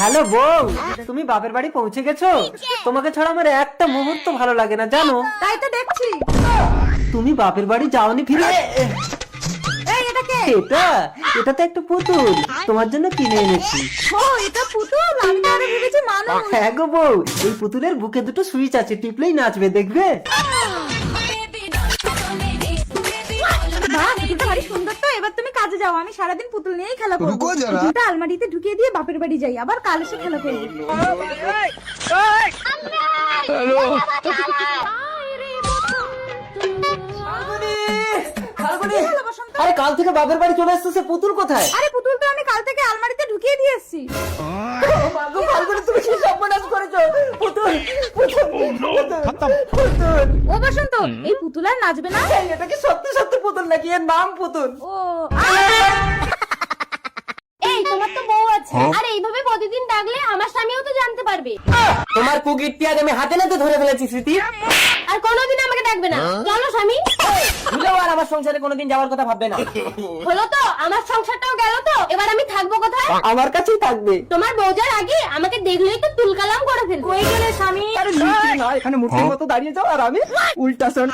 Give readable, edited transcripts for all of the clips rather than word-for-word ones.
Hello বউ, তুমি বাপের বাড়ি পৌঁছে গেছো? তোমাকে ছাড়া আমার একটা মুহূর্ত ভালো লাগে না জানো। তাই তো দেখছি। তুমি বাপের বাড়ি যাওনি ফিরে? এই এটা কে? এটা তো একটা পুতুল, তোমার জন্য কিনে এনেছি। ও এটা পুতুল, আমি তো আরে ভেবেছি মানুষ। হ্যাঁ গো বউ, এই পুতুলের বুকে দুটো সুইচ আছে, টিপলেই নাচবে, দেখবে? বাহ, পুতুলটা ভারী সুন্দর তো। এবার তুমি কাজে যাও, আমি সারাদিন পুতুল নিয়েই খেলা করবো। রুকো যারা। পুতুলটা আলমারিতে ঢুকিয়ে দিয়ে বাপের বাড়ি যাই, আবার কাল এসে খেলা করবো। আরে কাল থেকে বাপের বাড়ি চলে আসছে, সে পুতুল কোথায়? আরে পুতুলটা আমি কাল থেকে আলমারিতে ঢুকিয়ে দিয়ে এসেছি। তুমি কি সর্বনাশ করেছো? পুতুল পুতুল পুতুল। ও বসন্ত, এই পুতুল আর নাচবে না? এটা কি সত্যি সত্যি পুতুল নাকি? এর নাম পুতুল। ও এই তোমার তো বউ আছে, আর এইভাবে প্রতিদিন ডাকলে আমার স্বামীও তো জানতে পারবে। তোমার কুকিরটি আজ আমি হাতে নাতে ধরে ফেলেছি স্মৃতি। আর কোনোদিন আমাকে ডাকবে না। চলো স্বামী। ভুলেও আর আমার সংসারে কোনোদিন যাওয়ার কথা ভাববে না। হলো তো, আমার সংসারটাও গেল তো। এবার আমি থাকবো কোথায়? আমার কাছেই থাকবে। তোমার বউ যার আগে আমাকে দেখলেই তো তুলকালাম করে ফেলবে। কই গেলে স্বামী? আরে নিচে না, এখানে মূর্তির মতো দাঁড়িয়ে যাও আর আমি উল্টা শোন।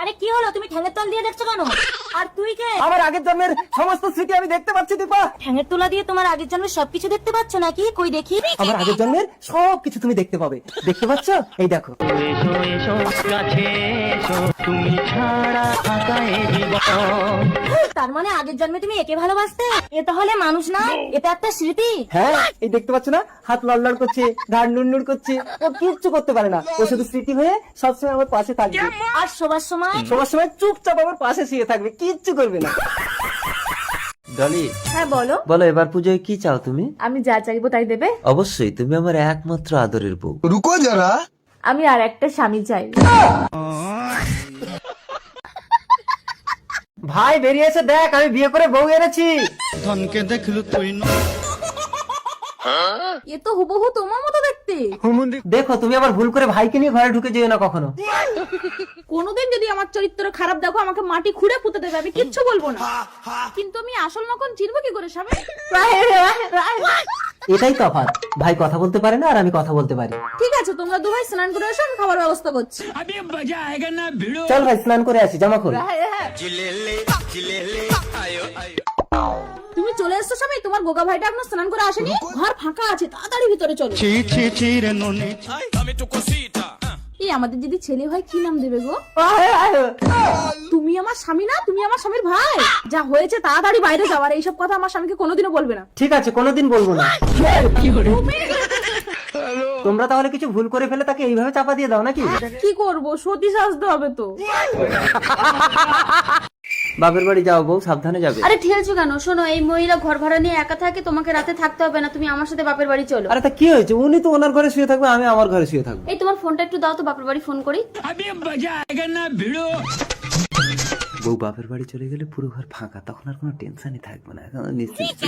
আরে কি হলো, তুমি ঠ্যাঙের তল দিয়ে দেখছো কেন? আর তুই কে? আমার আগের জন্মের সমস্ত স্মৃতি আমি দেখতে পাচ্ছি দীপা। ঠ্যাঙের তোলা দিয়ে তোমার আগের জন্মের সবকিছু দেখতে পাচ্ছ নাকি? কই দেখি। আমার আগের জন্মের সবকিছু তুমি দেখতে পাবে। দেখতে পাচ্ছ? এই দেখো। তার মানে আগের জন্মে তুমি একে ভালোবাসতে? এ তাহলে মানুষ না, এটা একটা স্মৃতি। হ্যাঁ, এই দেখতে পাচ্ছ না, হাত লড়লড় করছে, ঘাড় নুড়নুড় করছে, ও কিচ্ছু করতে পারে না। ও শুধু স্মৃতি হয়ে সবসময় আমার পাশে থাকবে। আর শোবার সময়? সবার সময় চুপচাপ আমার পাশে শুয়ে থাকবে, কিচ্ছু করবে না। ডলি, হ্যাঁ বলো। বলো এবার পুজোয় কি চাও তুমি? আমি যা চাইবো তাই দেবে? অবশ্যই, তুমি আমার একমাত্র আদরের বউ। रुको जरा। আমি আর একটা স্বামী চাই। ভাই বেরিয়ে এসে দেখ, আমি বিয়ে করে বউ এনেছি। এ তো হুবহু তোমার মতো দেখতে। দেখো, তুমি আবার ভুল করে ভাইকে নিয়ে ঘরে ঢুকে যেও না কখনো। কোনোদিন যদি আমার চরিত্র খারাপ দেখো, আমাকে মাটি খুঁড়ে পুঁতে দেবে, আমি কিচ্ছু বলবো না। কিন্তু আমি আসল নকল চিনবো কি করে স্বামী? এটাই তফাৎ, ভাই কথা বলতে পারে না আর আমি কথা বলতে পারি। ঠিক আছে, তোমরা দু ভাই স্নান করে এসো, আমি খাবার ব্যবস্থা করছি। চল ভাই স্নান করে আসি, জামা খোল। তুমি চলে এসছো স্বামী, তোমার গোগা ভাইটা এখনো স্নান করে আসেনি। ঘর ফাঁকা আছে, তাড়াতাড়ি ভিতরে চলো। এই আমাদের যদি ছেলে হয় কি নাম দেবে গো? তুমি আমার স্বামী না, তুমি আমার স্বামীর ভাই। যা হয়েছে তাড়াতাড়ি বাইরে যাওয়ার, এইসব কথা আমার স্বামীকে কোনোদিনও বলবে না। ঠিক আছে, কোনোদিন বলবো না। তোমরা তাহলে কিছু ভুল করে ফেলে তাকে এইভাবে চাপা দিয়ে দাও নাকি? কি করবো, সতী সাজতে হবে তো। বাপের বাড়ি যাও বউ, সাবধানে যাবে। আরে ঠেলছো কেন? শোনো, এই মহিলা ঘর ভাড়া নিয়ে একা থাকে, তোমাকে রাতে থাকতে হবে না। তুমি আমার সাথে বাপের বাড়ি চলো। আরে তা কি হয়েছে, উনি তো ওনার ঘরে শুয়ে থাকবে, আমি আমার ঘরে শুয়ে থাকবো। এই তোমার ফোনটা একটু দাও তো, বাপের বাড়ি ফোন করি। বউ বাপের বাড়ি চলে গেলে পুরো ঘর ফাঁকা, তখন আর কোনো টেনশনই থাকবে না, এখন নিশ্চিন্ত।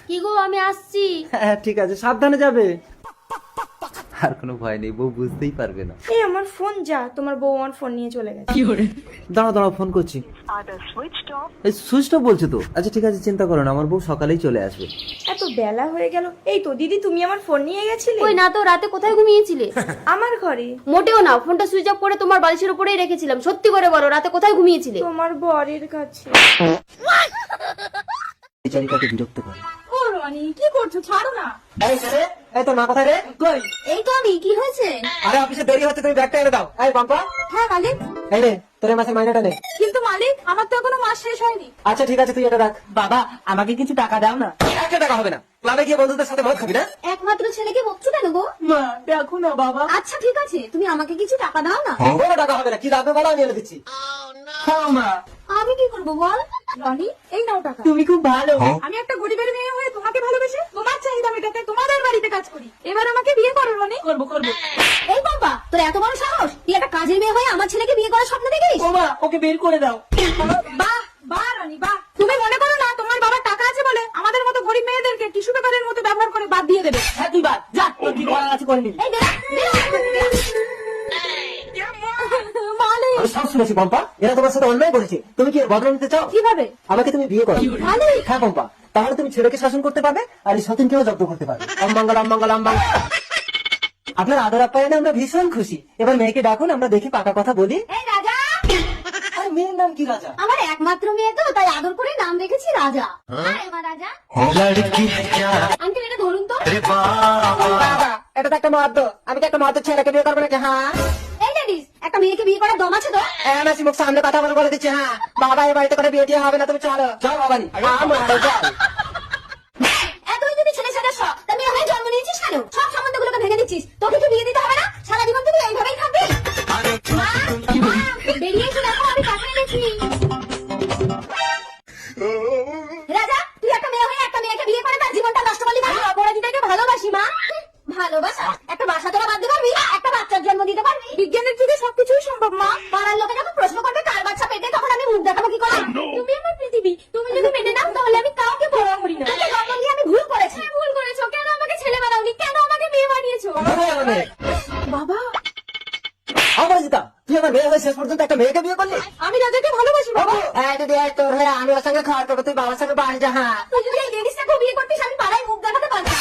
কি গো, আমি আসছি। হ্যাঁ ঠিক আছে, সাবধানে যাবে। আর কোনো ভয় নেই, বউ বুঝতেই পারবে না। এই আমার ফোন যা, তোমার বউ আমার ফোন নিয়ে চলে গেছে। দাঁড়াও দাঁড়াও, ফোন করছি। এই সুইচ অফ বলছো তো? আচ্ছা ঠিক আছে, চিন্তা করো না, আমার বউ সকালেই চলে আসবে। এত বেলা হয়ে গেল। এই তো দিদি, তুমি আমার ফোন নিয়ে গেছিলে? কই না তো, রাতে কোথায় ঘুমিয়েছিলে? আমার ঘরে। মোটেও না, ফোনটা সুইচ অফ করে তোমার বালিশের উপরেই রেখেছিলাম। সত্যি করে বলো, রাতে কোথায় ঘুমিয়েছিলে? তোমার বরের কাছে। এই চারিটাকে বিরক্ত করে। ও রনি, কি করছো? ছাড়ো না। এই তো না, কোথায় রে? কই? এই তো আমি। কি হয়েছে? আরে অফিসে দেরি হচ্ছে, তুমি ব্যাগটা এনে দাও। এই বাম্পা, হ্যাঁ মালিক। এই রে তোর এই মাসের মাইনেটা নে। কিন্তু মালিক, আমার তো এখনো মাস শেষ হয়নি। আচ্ছা ঠিক আছে, তুই এটা রাখ। বাবা আমাকে কিছু টাকা দাও না। একটা টাকা হবে না, ক্লাবে গিয়ে বন্ধুদের সাথে মদ খাবি না? একমাত্র ছেলেকে বকছো কেন গো? মা দেখো না বাবা। আচ্ছা ঠিক আছে, তুমি আমাকে কিছু টাকা দাও না। কোনো টাকা হবে না, কি লাগবে বলো, আমি এনে দিচ্ছি। হ্যাঁ মা। আমি কি করবো বল? রনি, এই নাও টাকা। তুমি খুব ভালো। আমি একটা গরিবের মেয়ে হয়ে তোমাকে ভালোবেসে তোমার চাহিদা মেটাতে তোমাদের বাড়িতে কাজ করি। এবার আমাকে বিয়ে করো রনি। করবো করবো। এই বাবা, তোর এত বড় সাহস! তুই একটা কাজের মেয়ে হয়ে আমার ছেলেকে বিয়ে করার স্বপ্ন দেখিস? ও মা, ওকে বের করে দাও। বাহ বাহ রনি বাহ। তুমি মনে করো না তোমার বাবার টাকা আছে বলে আমাদের মতো গরিব মেয়েদেরকে টিস্যু পেপারের মতো ব্যবহার করে বাদ দিয়ে দেবে? হ্যাঁ তুই বাদ যা, তোর কি করার আছে করে নিবি। এই বেরা, বেরা। মালিক, আমি সব শুনেছি পম্পা, এরা তোমার সাথে অন্যায় করেছে। তুমি কি এর বদলা নিতে চাও? কিভাবে? আমাকে তুমি বিয়ে করো। মালিক, হ্যাঁ পম্পা, তাহলে তুমি ছেলেকে শাসন করতে পারবে আর এই সতীনকেও জব্দ করতে পারবে। অমঙ্গল অমঙ্গল অমঙ্গল। আপনার আদর আপ্যায়নে আমরা ভীষণ খুশি। এবার মেয়েকে ডাকুন, আমরা দেখি পাকা কথা বলি। এই রাজা, আর মেয়ের নাম কি রাজা? আমার একমাত্র মেয়ে তো, তাই আদর করে নাম রেখেছি রাজা। আরে মা রাজা, আঙ্কেল এটা ধরুন তো। বাবা, এটা তো একটা মদ্য। আমি কি একটা মদ্য ছেলেকে বিয়ে করবো নাকি? হ্যাঁ এই লেডিস, একটা মেয়েকে বিয়ে করার দম আছে তো? মাসি মুখ সামনে কথা বলে দিচ্ছি। হ্যাঁ বাবা, এই বাড়িতে করে বিয়ে টিয়ে হবে না, তুমি চলো চল বাবা। এতই যদি ছেলে ছেলে শখ, তা মেয়ে হয়ে জন্ম নিয়েছিস কেন? সব সম্বন্ধগুলোকে ভেঙে দিচ্ছিস। তোকে কি বিয়ে দিতে হবে না? সারা জীবন তুই এইভাবেই থাকবি। মা, বেরিয়ে এসে দেখো আমি কাকে এনেছি। রাজা, তুই একটা মেয়ে হয়ে একটা মেয়েকে বিয়ে করে তার জীবনটা নষ্ট করলি কেন? অপরাধীটাকে ভালোবাসি মা। ভালোবাসা? একটা বাসা তোরা বাঁধতে পারবি? একটা বাচ্চার জন্ম দিতে পারবি? বিজ্ঞানের যুগে সবকিছুই সম্ভব মা। পাড়ার লোকে যখন প্রশ্ন করবে কার বাচ্চা পেটে, তখন আমি মুখ দেখাবো কি করে? তুমি আমার পৃথিবী, তুমি যদি মেনে নাও তাহলে আমি কাউকে পরোয়া করি না। তোকে জন্ম দিয়ে আমি ভুল করেছি। ভুল করেছো কেন? আমাকে ছেলে বানাওনি কেন? আমাকে মেয়ে বানিয়েছো। বাবা, অপরাজিতা, তুই আমার মেয়ে হয়ে শেষ পর্যন্ত একটা মেয়েকে বিয়ে করলি? আমি রাজাকে ভালোবাসি বাবা। তোর হয়ে আমি ওর সঙ্গে খাওয়ার করবো, তুই বাবার সঙ্গে বাড়ি যা। হ্যাঁ তুই যদি এই লেডিসটাকে বিয়ে করতিস আমি পাড়ায় মুখ দেখাতে পারতাম।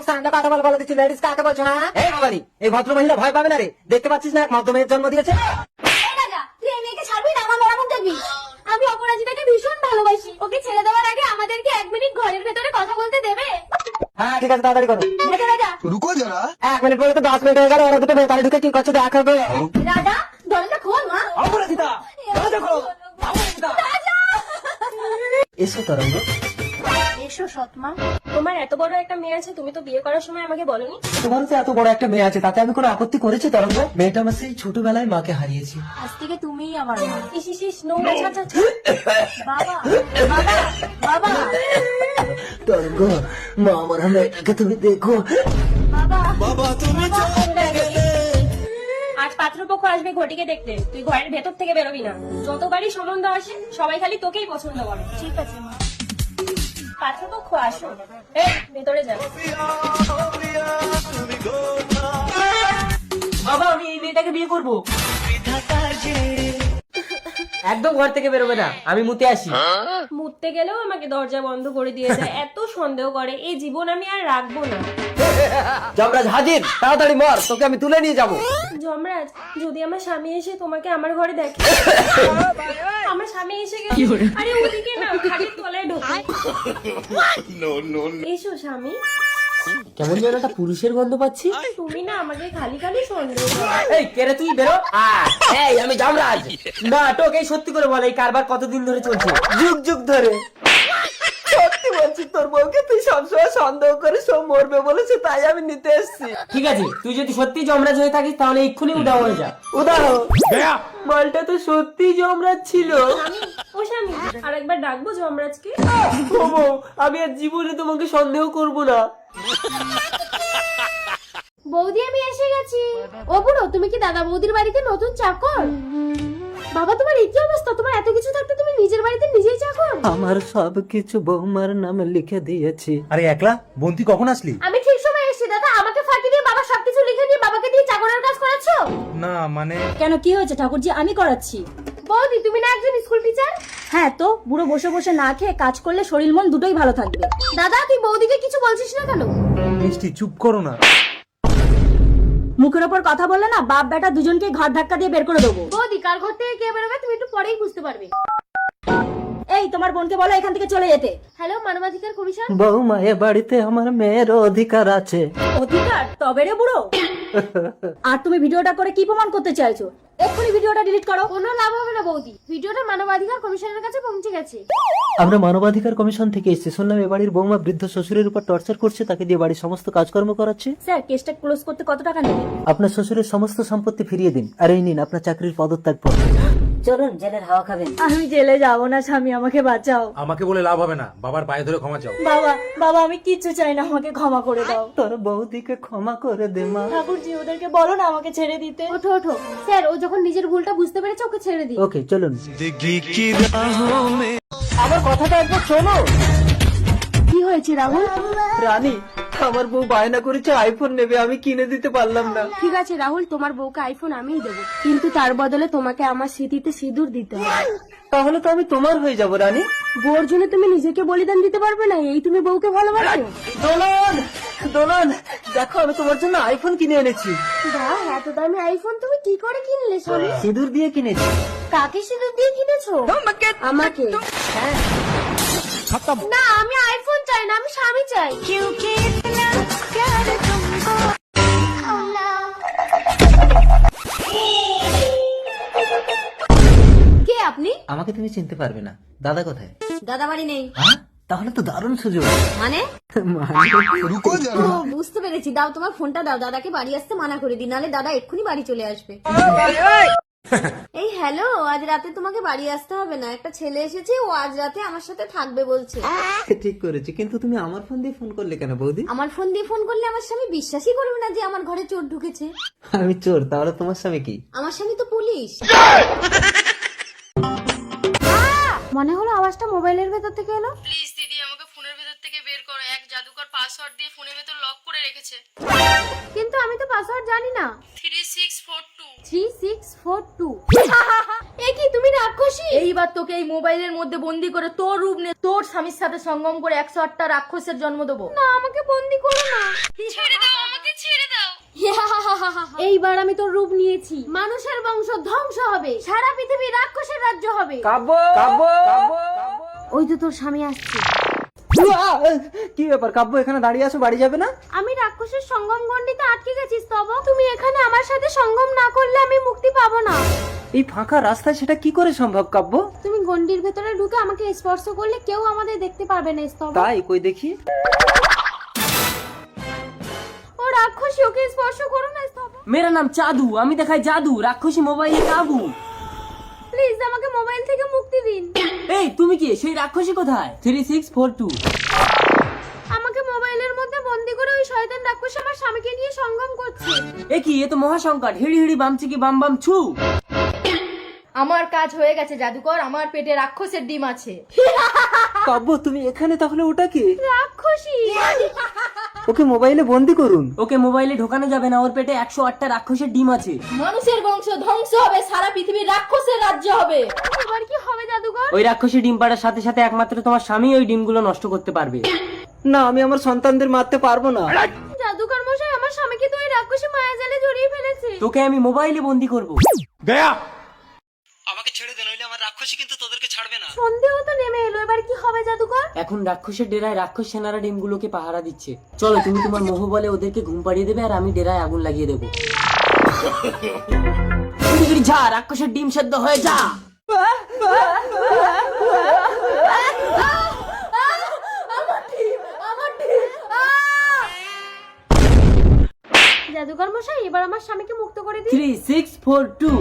সামনে কথা বলে দিচ্ছি, লেডিস কাকে বলছো? হ্যাঁ এই বাবারি, এই ভদ্র মহিলা ভয় পাবে না রে। দেখতে পাচ্ছিস না এক মদ্য মেয়ের জন্ম দিয়েছে? এই রাজা, তুই এই মেয়েকে ছাড়বি না, আমার মরামত দেখবি। আমি অপরাজিতাকে ভীষণ ভালোবাসি। ওকে ছেড়ে দেওয়ার আগে আমাদেরকে 1 মিনিট ঘরের ভেতরে কথা বলতে দেবে? হ্যাঁ ঠিক আছে, তাড়াতাড়ি করো। রাজা রাজা रुको जरा। 1 মিনিট বলে তো 10 মিনিট হয়ে গেল। ওরা দুটো ভেতরে ঢুকে কি করছো দেখাবে। রাজা, দরজা খোল মা। অপরাজিতা, দরজা খোলো। রাজা, এসো তরঙ্গ। এসো সৎমা। তোমার এত বড় একটা মেয়ে আছে, তুমি তো বিয়ে করার সময় আমাকে বলোনি। তোমার তো এত বড় একটা মেয়ে আছে, তাতে আমি কোনো আপত্তি করেছি তরঙ্গ? মেয়েটা আমার সেই ছোটবেলায় মাকে হারিয়েছি। আজ থেকে তুমিই আমার মা। ইস ইস ইস, নোংরা ছাড় ছাড়। বাবা বাবা বাবা তরঙ্গ, মা আমার মেয়েটাকে তুমি দেখো। বাবা তুমি চলে গেলে। আজ পাত্রপক্ষ আসবে ঘটিকে দেখতে, তুই ঘরের ভেতর থেকে বেরোবি না। যতবারই সম্বন্ধ আসে সবাই খালি তোকেই পছন্দ করে। ঠিক আছে মা। পাত্রপক্ষ আসো, এই ভেতরে যা। বাবা, আমি এই মেয়েটাকে বিয়ে করবো। একদম ঘর থেকে বেরোবে না, আমি মুতে আসি। মুততে গেলেও আমাকে দরজা বন্ধ করে দিয়ে যায়, এত সন্দেহ করে। এই জীবন আমি আর রাখবো না। যমরাজ হাজির, তাড়াতাড়ি মর, তোকে আমি তুলে নিয়ে যাবো। যমরাজ, যদি আমার স্বামী এসে তোমাকে আমার ঘরে দেখে। আমার স্বামী এসে গেল। আরে ওদিকে না, খাটের তলায় ঢোকে। এসো স্বামী। কেমন যেন একটা পুরুষের গন্ধ পাচ্ছি। তুমি না আমাকে খালি খালি সন্দেহ করো। এই কেরে তুই বেরো। এই আমি যমরাজ। নাটক, এই সত্যি করে বল, এই কারবার কতদিন ধরে চলছে? যুগ যুগ ধরে। সত্যি বলছি, তোর বউকে তুই সবসময় সন্দেহ করে সব মরবে বলেছে, তাই আমি নিতে এসেছি। ঠিক আছে, তুই যদি সত্যি যমরাজ হয়ে থাকিস তাহলে এক্ষুনি উদাও হয়ে যা। উদাও। মালটা তো সত্যি যমরাজ ছিল। ও স্বামী, আরেকবার ডাকবো যমরাজকে? ও বউ, আমি আর জীবনে তোমাকে সন্দেহ করব না। বৌদি আমি এসে গেছি। ও বুড়ো, তুমি কি দাদা বৌদির বাড়িতে নতুন চাকর? বাবা, তোমার এই কি অবস্থা? তোমার এত কিছু থাকতে তুমি নিজের বাড়িতে নিজেই চাকর? আমার সবকিছু বৌমার নামে লিখে দিয়েছি। আরে একলা বোন, তুই কখন আসলি? আমি ঠিক সময় এসেছি দাদা। আমাকে ফাঁকি দিয়ে বাবা সবকিছু লিখে দিয়ে বাবাকে দিয়ে চাকরের কাজ করাচ্ছো? না মানে কেন, কি হয়েছে ঠাকুরজি? আমি করাচ্ছি। বৌদি, তুমি না একজন স্কুল টিচার? হ্যাঁ তো, বুড়ো বসে বসে না খেয়ে কাজ করলে শরীর মন দুটোই ভালো থাকবে। দাদা, তুই বৌদিকে কিছু বলছিস না কেন? মিষ্টি চুপ করো না। মুখের ওপর কথা বললে না, বাপ বেটা দুজনকে ঘর ধাক্কা দিয়ে বের করে দেবো। বৌদি, কার ঘর থেকে কে বেরোবে তুমি একটু পরেই বুঝতে পারবে। এই, তোমার বোনকে বলো এখান থেকে চলে যেতে। হ্যালো, মানবাধিকার কমিশন। বৌমা, এ বাড়িতে আমার মেয়ের অধিকার আছে। অধিকার? তবে রে বুড়ো। আর তুমি ভিডিওটা করে কি প্রমাণ করতে চাইছো? এক্ষুনি ভিডিওটা ডিলিট করো। কোনো লাভ হবে না বৌদি, ভিডিওটা মানবাধিকার কমিশনের কাছে পৌঁছে গেছে। আমরা মানবাধিকার কমিশন থেকে এসেছি। শুনলাম এ বাড়ির বৌমা বৃদ্ধ শ্বশুরের উপর টর্চার করছে, তাকে দিয়ে বাড়ির সমস্ত কাজকর্ম করাচ্ছে। স্যার, কেসটা ক্লোজ করতে কত টাকা নেবে? আপনার শ্বশুরের সমস্ত সম্পত্তি ফিরিয়ে দিন, আর এই নিন আপনার চাকরির পদত্যাগ পত্র। চলুন, জেলের হাওয়া খাবেন। আমি জেলে যাবো না স্বামী, আমাকে বাঁচাও। আমাকে বলে লাভ হবে না, বাবার পায়ে ধরে ক্ষমা চাও। বাবা বাবা, আমি কিচ্ছু চাই না, আমাকে ক্ষমা করে দাও। তোর বৌদিকে ক্ষমা করে দে মা। ঠাকুরজি, ওদেরকে বলো না আমাকে ছেড়ে দিতে। ওঠো ওঠো। স্যার, ও যখন নিজের ভুলটা বুঝতে পেরেছে ওকে ছেড়ে দিই। ওকে, চলুন। আমার কথাটা একবার শোনো। কি হয়েছে রাহুল? রানী, আমার বউ বায়না করেছে আইফোন নেবে, আমি কিনে দিতে পারলাম না। ঠিক আছে রাহুল, তোমার বউকে আইফোন আমিই দেবো, কিন্তু তার বদলে তোমাকে আমার স্মৃতিতে সিঁদুর দিতে হবে। তাহলে তো আমি তোমার হয়ে যাবো রানী। বউর জন্য তুমি নিজেকে বলিদান দিতে পারবে না, এই তুমি বউকে ভালোবাসো? দোলন দোলন, দেখো আমি তোমার জন্য আইফোন কিনে এনেছি। বাহ, এত দামি আইফোন তুমি কি করে কিনলে স্বামী? সিঁদুর দিয়ে কিনেছি। কাকে সিঁদুর দিয়ে কিনেছো? আমাকে? হ্যাঁ। না, আমি আইফোন চাই না, আমি স্বামী চাই। কে আপনি? আমাকে তুমি চিনতে পারবে না। দাদা কোথায়? দাদা বাড়ি নেই। হ্যাঁ, তাহলে তো দারুণ সুযোগ। মানে? ও, বুঝতে পেরেছি। দাও তোমার ফোনটা দাও, দাদাকে বাড়ি আসতে মানা করে দিই, নাহলে দাদা এক্ষুনি বাড়ি চলে আসবে। এই হ্যালো, আজ রাতে তোমাকে বাড়ি আসতে হবে না, একটা ছেলে এসেছে, ও আজ রাতে আমার সাথে থাকবে বলছে। ঠিক করেছি, কিন্তু তুমি আমার ফোন দিয়ে ফোন করলে কেন বৌদি? আমার ফোন দিয়ে ফোন করলে আমার স্বামী বিশ্বাসই করবে না যে আমার ঘরে চোর ঢুকেছে। আমি চোর, তাহলে তোমার স্বামী কি? আমার স্বামী তো পুলিশ। মনে হলো আওয়াজটা মোবাইলের ভেতর থেকে এলো। প্লিজ দিদি, আমাকে ফোনের ভেতর থেকে বের করো। এক জাদুকর পাসওয়ার্ড দিয়ে ফোনের ভেতর লক করে রেখেছে। কিন্তু আমি তো পাসওয়ার্ড জানি না। 3642। 3642। এ কি, তুমি রাক্ষসী? এইবার তোকে এই মোবাইলের মধ্যে বন্দি করে তোর রূপ নিয়ে তোর স্বামীর সাথে সঙ্গম করে 108টা রাক্ষসের জন্ম দেবো। না, আমাকে বন্দি করো না। ছেড়ে দাও আমাকে, ছেড়ে দাও। এইবার আমি তোর রূপ নিয়েছি, মানুষের বংশ ধ্বংস হবে, সারা পৃথিবী রাক্ষসের রাজ্য হবে। কাব্য কাব্য কাব্য। ওই তো তোর স্বামী আসছে। কি ব্যাপার কাব্য, এখানে দাঁড়িয়ে আছো, বাড়ি যাবে না? আমি রাক্ষসের সঙ্গম গণ্ডিতে আটকে গেছি স্তব। তুমি এখানে আমার সাথে সঙ্গম না করলে আমি মুক্তি পাবো না। এই ফাঁকা রাস্তায় সেটা কি করে সম্ভব কাব্য? তুমি গণ্ডির ভেতরে ঢুকে আমাকে স্পর্শ করলে কেউ আমাদের দেখতে পারবে না স্তব। তাই কই দেখি। ও রাক্ষসী, ওকে স্পর্শ করো না স্তব। मेरा नाम चादू, আমি দেখাই জাদু, রাক্ষসী মোবাইলে কাবু। প্লিজ আমাকে মোবাইল থেকে মুক্তি দিন। এই তুমি কি সেই রাক্ষসী কোথায়? 3642। আমাকে মোবাইলের মধ্যে বন্দি করে ওই শয়তান রাক্ষসী আমার স্বামীকে নিয়ে সঙ্গম করছে। এ কি, এ তো মহাসংকট। হিড়ি হিড়ি বামচিকি বাম বাম ছু। আমার কাজ হয়ে গেছে জাদুকর, আমার পেটে রাক্ষসের ডিম আছে। কাব্য তুমি এখানে, তাহলে ওটা কি? রাক্ষসী। ওকে মোবাইলে বন্দি করুন। ওকে মোবাইলে ঢোকানো যাবে না, ওর পেটে 108টা রাক্ষসের ডিম আছে। মানুষের বংশ ধ্বংস হবে, সারা পৃথিবী রাক্ষসের রাজ্য হবে। এবার কি হবে জাদুকর? ওই রাক্ষসী ডিম পাড়ার সাথে সাথে একমাত্র তোমার স্বামী ওই ডিমগুলো নষ্ট করতে পারবে। না, আমি আমার সন্তানদের মারতে পারবো না। জাদুকর মশাই, আমার স্বামীকে তো ওই রাক্ষসী মায়াজালে জড়িয়ে ফেলেছে। তোকে আমি মোবাইলে বন্দি করব। আমাকে ছেড়ে দে, নইলে আমার রাক্ষসী কিন্তু তোদেরকে ছাড়বে না। সন্দেহ তো নেমে এলো, এবার কি হবে জাদুকর? এখন রাক্ষসের ডেরায় রাক্ষস সেনারা ডিমগুলোকে পাহারা দিচ্ছে। চলো, তুমি তোমার মোহ বলে ওদেরকে ঘুম পাড়িয়ে দেবে আর আমি ডেরায় আগুন লাগিয়ে দেবো। যা, রাক্ষসের ডিম সেদ্ধ হয়ে যা। জাদুকর মশাই, এবার আমার স্বামীকে মুক্ত করে দিন। 3642।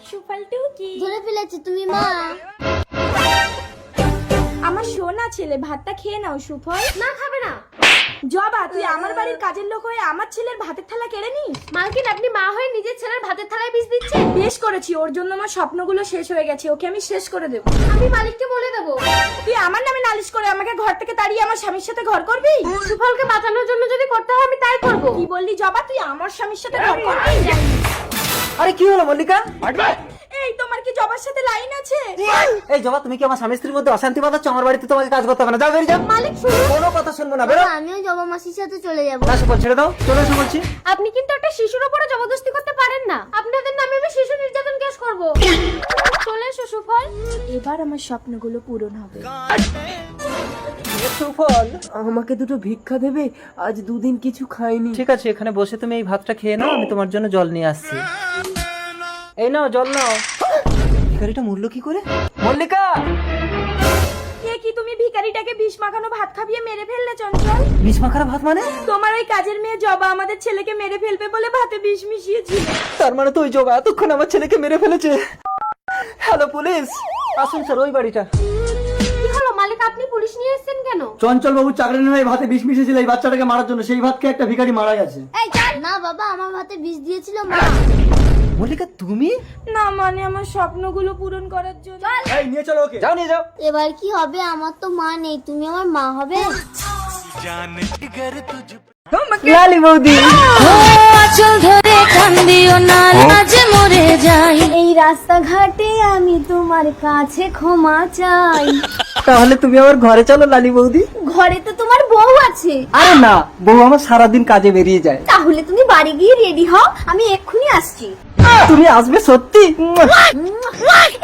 সুফলটু কি? ধরে ফেলেছি তুমি মা। আমার সোনা ছেলে, ভাতটা খেয়ে নাও সুফল। না, খাবে না। জবা, তুই আমার বাড়ির কাজের লোক হয়ে আমার ছেলের ভাতের থালা কেড়ে নিস? মালকিন, আপনি মা হয়ে নিজের ছেলের ভাতের থালায় বিষ দিচ্ছেন। বেশ করেছি, ওর জন্য আমার স্বপ্নগুলো শেষ হয়ে গেছে, ওকে আমি শেষ করে দেবো। আমি মালিককে বলে দেবো। তুই আমার নামে নালিশ করে আমাকে ঘর থেকে তাড়িয়ে আমার স্বামীর সাথে ঘর করবি? সুফলকে বাঁচানোর জন্য যদি করতে হয় আমি তাই করবো। কি বললি জবা, তুই আমার স্বামীর সাথে ঘর করবি? আরে কি হলো মল্লিকা? এই, তোমার কি জবার সাথে লাইন আছে? এই জবা, তুমি কি আমার স্বামী স্ত্রীর মধ্যে অশান্তি বাঁধাচ্ছ? আমার বাড়িতে তোমাকে কাজ করতে হবে না, যাও বেরিয়ে যাও। মালিক শুনুন। কোনো কথা শুনবো না, বেরো। আমিও জবা মাসির সাথে চলে যাবো। না সুফল, ছেড়ে দাও, চলে এসো বলছি। আপনি কিন্তু একটা শিশুর উপরে জবরদস্তি করতে পারেন না। আপনাদের নামে আমি শিশু নির্যাতন কেস করব। চলে এসো সুফল, এবার আমার স্বপ্নগুলো পূরণ হবে। সুফল, আমাকে দুটো ভিক্ষা দেবে? আজ দুদিন কিছু খাইনি। ঠিক আছে, এখানে বসে তুমি এই ভাতটা খেয়ে নাও, আমি তোমার জন্য জল নিয়ে আসছি। এই নাও, জল নাও। ভিখারিটা মরলো কি করে? মল্লিকা! কে কি, তুমি ভিখারিটাকে বিষ মাখানো ভাত খাবিয়ে মেরে ফেললে চঞ্চল? বিষ মাখারা ভাত মানে? তোমার ওই কাজের মেয়ে জবা আমাদের ছেলেকে মেরে ফেলবে বলে ভাতে বিষ মিশিয়েছিল। তার মানে তো ওই জবা এতক্ষণ আমার ছেলেকে মেরে ফেলেছে। হ্যালো পুলিশ, আসুন স্যার ওই বাড়িটা। কি হলো মালিক, আপনি পুলিশ নিয়ে এসেছেন কেন? চঞ্চল বাবু চাকরি নয়, ভাতে বিষ মিশেছিল এই বাচ্চাটাকে মারার জন্য। সেই ভাতকে একটা ভিখারি মারা গেছে। এই চল না বাবা, আমার ভাতে বিষ দিয়েছিল মা। মল্লিকা তুমি? না, মানে আমার স্বপ্নগুলো পূরণ করার জন্য। এই নিয়ে চলো ওকে। যাও, নিয়ে যাও। এবার কি হবে? আমার তো মা নেই, তুমি আমার মা হবে। লালি বৌদি। টান দিও না লাজে মরে যাই। এই রাস্তাঘাটে আমি তোমার কাছে ক্ষমা চাই। তাহলে তুমি আমার ঘরে চলো লালি বৌদি। ঘরে তো তোমার বউ আছে। আরে না, বউ আমার সারাদিন কাজে বেরিয়ে যায়। তাহলে তুমি বাড়ি গিয়ে রেডি হও, আমি এক্ষুনি আসছি। তুমি আসবে সত্যি?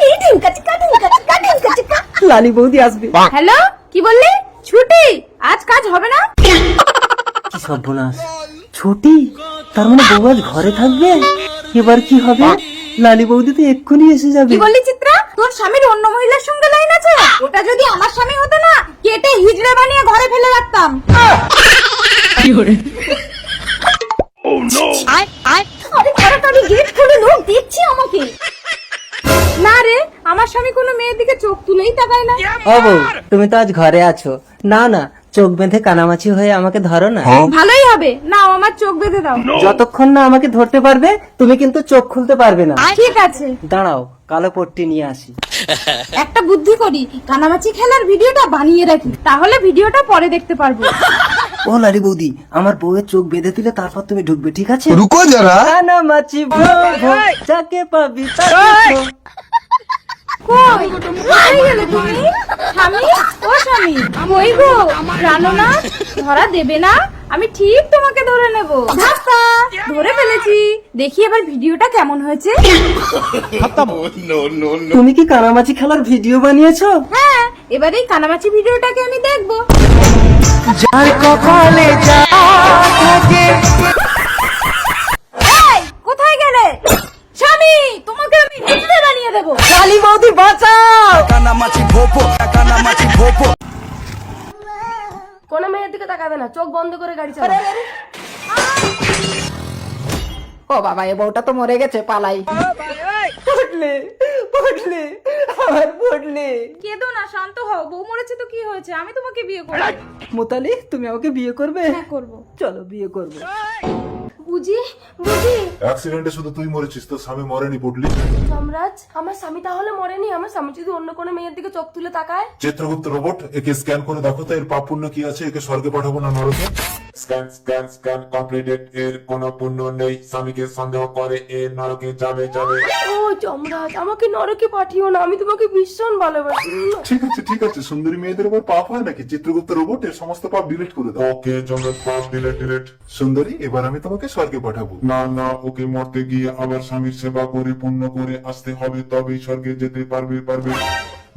এই ঢিঙ্কা চিকা ঢিঙ্কা চিকা ঢিঙ্কা চিকা। লালি বৌদি আসবে। হ্যালো, কি বললি? ছুটি? আজ কাজ হবে না? কি সর্বনাশ, ছুটি? তার মানে বউ আজ ঘরে থাকবে? এবার কি হবে? লালি বৌদি তো এক্ষুনি এসে যাবে। কি বললি চিত্রা? তোর স্বামীর অন্য মহিলার সঙ্গে লাইন আছে? ওটা যদি আমার স্বামী হতো না, কেটে হিজড়ে বানিয়ে ঘরে ফেলে রাখতাম। আরে তাড়াতাড়ি গেট খুলে লোক দেখছি আমাকে। না রে, আমার স্বামী কোনো মেয়ের দিকে চোখ তুলেই তাকায় না। ও বউ, তুমি তো আজ ঘরে আছো। না না, চোখ বেঁধে কানামাছি হয়ে আমাকে ধরো না। ভালোই হবে, নাও আমার চোখ বেঁধে দাও। যতক্ষণ না আমাকে ধরতে পারবে তুমি কিন্তু চোখ খুলতে পারবে না। ঠিক আছে, দাঁড়াও, কালো পট্টি নিয়ে আসি। একটা বুদ্ধি করি, কানামাছি খেলার ভিডিওটা বানিয়ে রাখি, তাহলে ভিডিওটা পরে দেখতে পারবো। ও লালি বৌদি, আমার বউয়ের চোখ বেঁধে দিলে তারপর তুমি ঢুকবে, ঠিক আছে? রুকো যারা। কানামাছি ভো ভো, যাকে পাবি তাকে ভো। কই কোথায় গেলে তুমি? স্বামী, ও স্বামী, কই গো? জানো না, ধরা দেবে না, আমি ঠিক তোমাকে ধরে নেব। ধাক্কা ধরে ফেলেছি। দেখি এবার ভিডিওটা কেমন হয়েছে। তুমি কি কানামাছি খেলার ভিডিও বানিয়েছো? হ্যাঁ, এবার এই কানামাছি ভিডিওটাকে আমি দেখবো। যার কপালে যা থাকে। এই, কোথায় গেলে? স্বামী, তোমাকে আমি হিজড়ে বানিয়ে দেবো। লালি বৌদি বাঁচাও। কোন মেয়ের দিকে তাকাবে না, চোখ বন্ধ করে গাড়ি চালাও। ও বাবা, এ বউটা তো মরে গেছে, পালাই। পটলে পটলে আমার পটলে। কেঁদো না, শান্ত হও। বউ মরেছে তো কি হয়েছে, আমি তোমাকে বিয়ে করব। মোতালি, তুমি আমাকে বিয়ে করবে? হ্যাঁ, করবো। চলো বিয়ে করবো। বুঝি বুঝি অ্যাক্সিডেন্টে শুধু তুই মরেছিস, তোর স্বামী মরেনি পটলি। যমরাজ, আমার স্বামী তাহলে মরেনি? আমার স্বামী যদি অন্য কোনো মেয়ের দিকে চোখ তুলে তাকায়? চিত্রগুপ্ত রোবট, একে স্ক্যান করে দেখো তো এর পাপ পুণ্য কি আছে, একে স্বর্গে পাঠাবো না নরকে। স্ক্যান স্ক্যান স্ক্যান কমপ্লিটেড, এর কোনো পুণ্য নেই, স্বামীকে সন্দেহ করে এ নরকে যাবে যাবে। ও যমরাজ, আমাকে নরকে পাঠিও না, আমি তোমাকে ভীষণ ভালোবাসি। ঠিক আছে, সুন্দরী মেয়েদের উপর পাপ হয় নাকি? চিত্রগুপ্ত রোবট, এর সমস্ত পাপ ডিলিট করে দাও। ওকে জমরাজ, পাপ ডিলিট। সুন্দরী, এবার আমি তোমাকে স্বর্গে পাঠাবো। না, ওকে মরতে গিয়ে আবার স্বামীর সেবা করে পুণ্য করে আসতে হবে, তবেই স্বর্গে যেতে পারবে।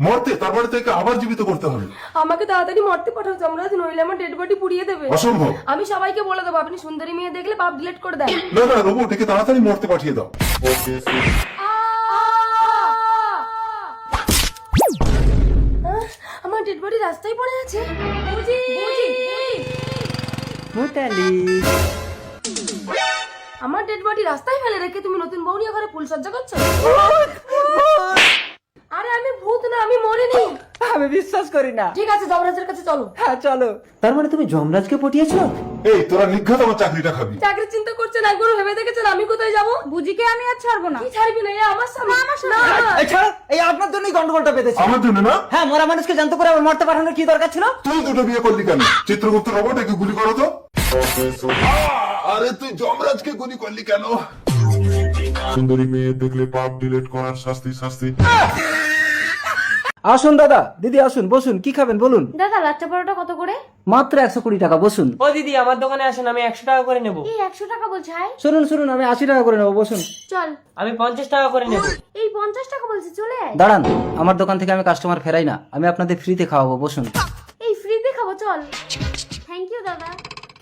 মরতে, তারপরে থেকে আবার জীবিত করতে হবে। আমাকে তাড়াতাড়ি মরতে পাঠাও যমরাজ, নইলে আমার ডেড বডি পুড়িয়ে দেবে। অসম্ভব। আমি সবাইকে বলে দেবো আপনি সুন্দরী মেয়ে দেখলে পাপ ডিলিট করে দেন। না, রোবট, একে তাড়াতাড়ি মরতে পাঠিয়ে দাও। ওকে আমার ডেড বডি রাস্তায় পড়ে আছে। বুঝি মোতালি, আমার ডেড বডি রাস্তায় ফেলে রেখে তুমি নতুন বউ নিয়ে ঘরে ফুলসজ্জা করছো? আরে আমি ভূত না, আমি মরিনি। আমি বিশ্বাস করি না। ঠিক আছে, যমরাজের কাছে চলো। হ্যাঁ চলো। তার মানে তুমি যমরাজকে পটিয়েছো? এই, তোরা নিঘাত আমার চাকরিটা খাবি। চাকরির চিন্তা করছেন, একবার ভেবে দেখেছেন আমি কোথায় যাবো? বুঝিকে আমি আর ছাড়বো না। কি ছাড়বি না? এ আমার স্বামী। না। এই আপনার জন্যই গন্ডগোলটা বেঁধেছে। আমার জন্য না? হ্যাঁ, মরা মানুষকে জানতে করে আবার মরতে পাঠানোর কি দরকার ছিল? তুই দুটো বিয়ে করলি কেন? চিত্রগুপ্ত রোবট, একে গুলি করো তো। আরে তুই যমরাজকে গুলি করলি কেন? সুন্দরী মেয়ে দেখলে পাপ ডিলিট করার শাস্তি। আসুন দাদা, দিদি আসুন, বসুন। কি খাবেন বলুন? দাদা, লাচ্চা পরোটা কত করে? মাত্র 120 টাকা, বসুন। ও দিদি, আমার দোকানে আসেন, আমি 100 টাকা করে নেব। এই 100 টাকা বলছে? হাই, শুনুন, আমি 80 টাকা করে নেবো, বসুন। চল। আমি 50 টাকা করে নেব। এই 50 টাকা বলছে, চলে আয়। দাঁড়ান, আমার দোকান থেকে আমি কাস্টমার ফেরাই না, আমি আপনাদের ফ্রিতে খাওয়াবো, বসুন। এই ফ্রিতে খাবো, চল। থ্যাংক ইউ দাদা।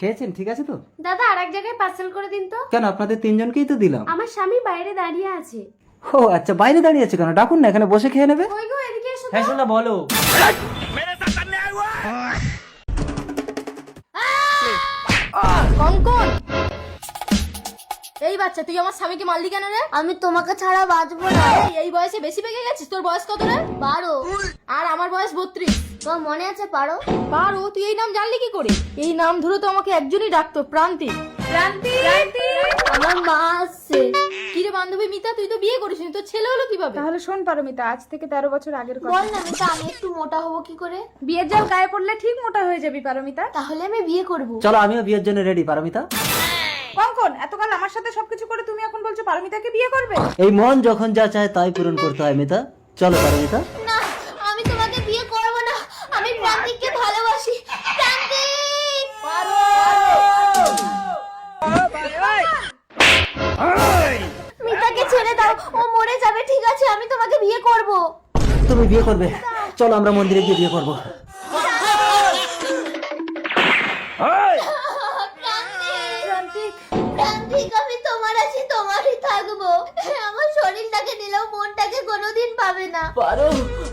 খেয়েছেন? ঠিক আছে তো? দাদা, আরেক জায়গায় পার্সেল করে দিন তো। কেন, আপনাদের তিনজনকেই তো দিলাম। আমার স্বামী বাইরে দাঁড়িয়ে আছে। ও আচ্ছা, বাইরে দাঁড়িয়ে আছে কেন? ডাকুন না, এখানে বসে খেয়ে নেবে। কই গো, এদিকে এসো তো। হ্যাঁ শোনা, বলো। কঙ্কন, এই বাচ্চা, তুই আমার স্বামীকে মারলি কেন রে? আমি তোমাকে ছাড়া বাঁচবো না। এই বয়সে বেশি পেকে গেছিস। তোর বয়স কত রে? 12। আর আমার বয়স 32। তোর মনে আছে পারো? তুই এই নাম জানলি কি করে? এই নাম ধরে তো আমাকে একজনই ডাকতো, প্রান্তি। আমার মা আসছে। কি রে বান্ধবী মিতা, তুই তো বিয়ে করিসনি, তোর ছেলে হলো কিভাবে? তাহলে শোন পারমিতা, আজ থেকে 13 বছর আগের কথা। বল না মিতা, আমি একটু মোটা হবো কি করে? বিয়ের জাল গায়ে পড়লে ঠিক মোটা হয়ে যাবি পারমিতা। তাহলে আমি বিয়ে করব। চলো, আমিও বিয়ের জন্য রেডি, পারমিতা। কঙ্কন, কখন? এতকাল আমার সাথে সবকিছু করে তুমি এখন বলছো পারমিতাকে বিয়ে করবে? এই মন যখন যা চায় তাই পূরণ করতে হয় মিতা। চলো পারমিতা। না, আমি তোমাকে বিয়ে করব না। আমি প্রান্তিককে ভালোবাসি। প্রান্তিক! মিতাকে ছেড়ে দাও, ও মরে যাবে। ঠিক আছে, আমি তোমাকে বিয়ে করব। তুমি বিয়ে করবে? চলো আমরা মন্দিরে গিয়ে বিয়ে করবো। প্রান্তিক, আমি তোমার আছি, তোমারই থাকবো। আমার শরীরটাকে নিলেও মনটাকে কোনোদিন পাবে না। পারো,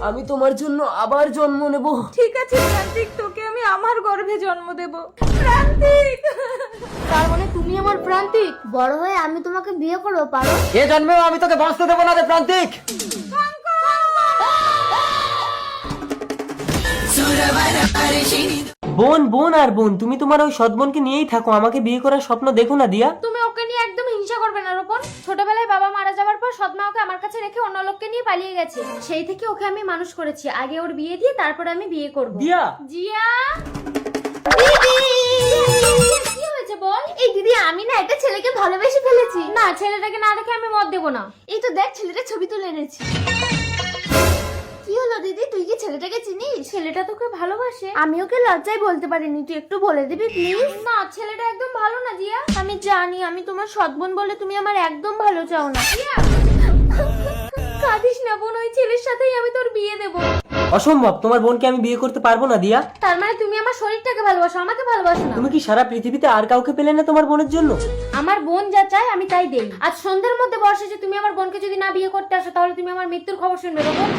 আমি তোমার জন্য আবার জন্ম নেব। ঠিক আছে প্রান্তিক, তোকে আমি আমার গর্ভে জন্ম দেব। প্রান্তিক! তার মানে তুমি আমার প্রান্তিক? বড় হয়ে আমি তোমাকে বিয়ে করবো, পারো? এ জন্মেও আমি তোকে বাঁচতে দেবো না রে প্রান্তিক। বোন বোন আর বোন, তুমি তোমার ওই সৎ বোনকে নিয়েই থাকো, আমাকে বিয়ে করার স্বপ্ন দেখো না দিয়া। তুমি ওকে নিয়ে একদম হিংসা করবে না রোপন। ছোটবেলায় বাবা মারা যাওয়ার পর সৎমা ওকে আমার কাছে রেখে অন্য লোককে নিয়ে পালিয়ে গেছে। সেই থেকে ওকে আমি মানুষ করেছি। আগে ওর বিয়ে দিয়ে তারপরে আমি বিয়ে করব। দিয়া জিয়া! দিদি! কি হয়েছে বল? এই দিদি, আমি না একটা ছেলেকে ভালোবেসে ফেলেছি। না, ছেলেটাকে না দেখে আমি মত দেবো না। এই তো দেখ, ছেলেটা ছবি তুলে এনেছি। কি হলো দিদি, তুই কি ছেলেটাকে চিনিস? ছেলেটা তোকে ভালোবাসে। আমি ওকে লজ্জায় বলতে পারিনি, তুই একটু বলে দিবি প্লিজ? না, ছেলেটা একদম ভালো না জিয়া। আমি জানি, আমি তোমার সৎবোন বলে তুমি আমার একদম ভালো চাও না। কাঁদিস না বোন, ওই ছেলের সাথেই আমি তোর বিয়ে দেব। অসম্ভব, তোমার বোনকে আমি বিয়ে করতে পারবো না দিয়া। তার মানে তুমি আমার শরীরটাকে ভালোবাসো, আমাকে ভালোবাসো না? তুমি কি সারা পৃথিবীতে আর কাউকে পেলে না তোমার বোনের জন্য? আমার বোন যা চায় আমি তাই দেই। আজ সন্ধ্যার মধ্যে বর্ষে যে তুমি আমার বোনকে যদি না বিয়ে করতে আসো, তাহলে তুমি আমার মৃত্যুর খবর শুনবে রোপন।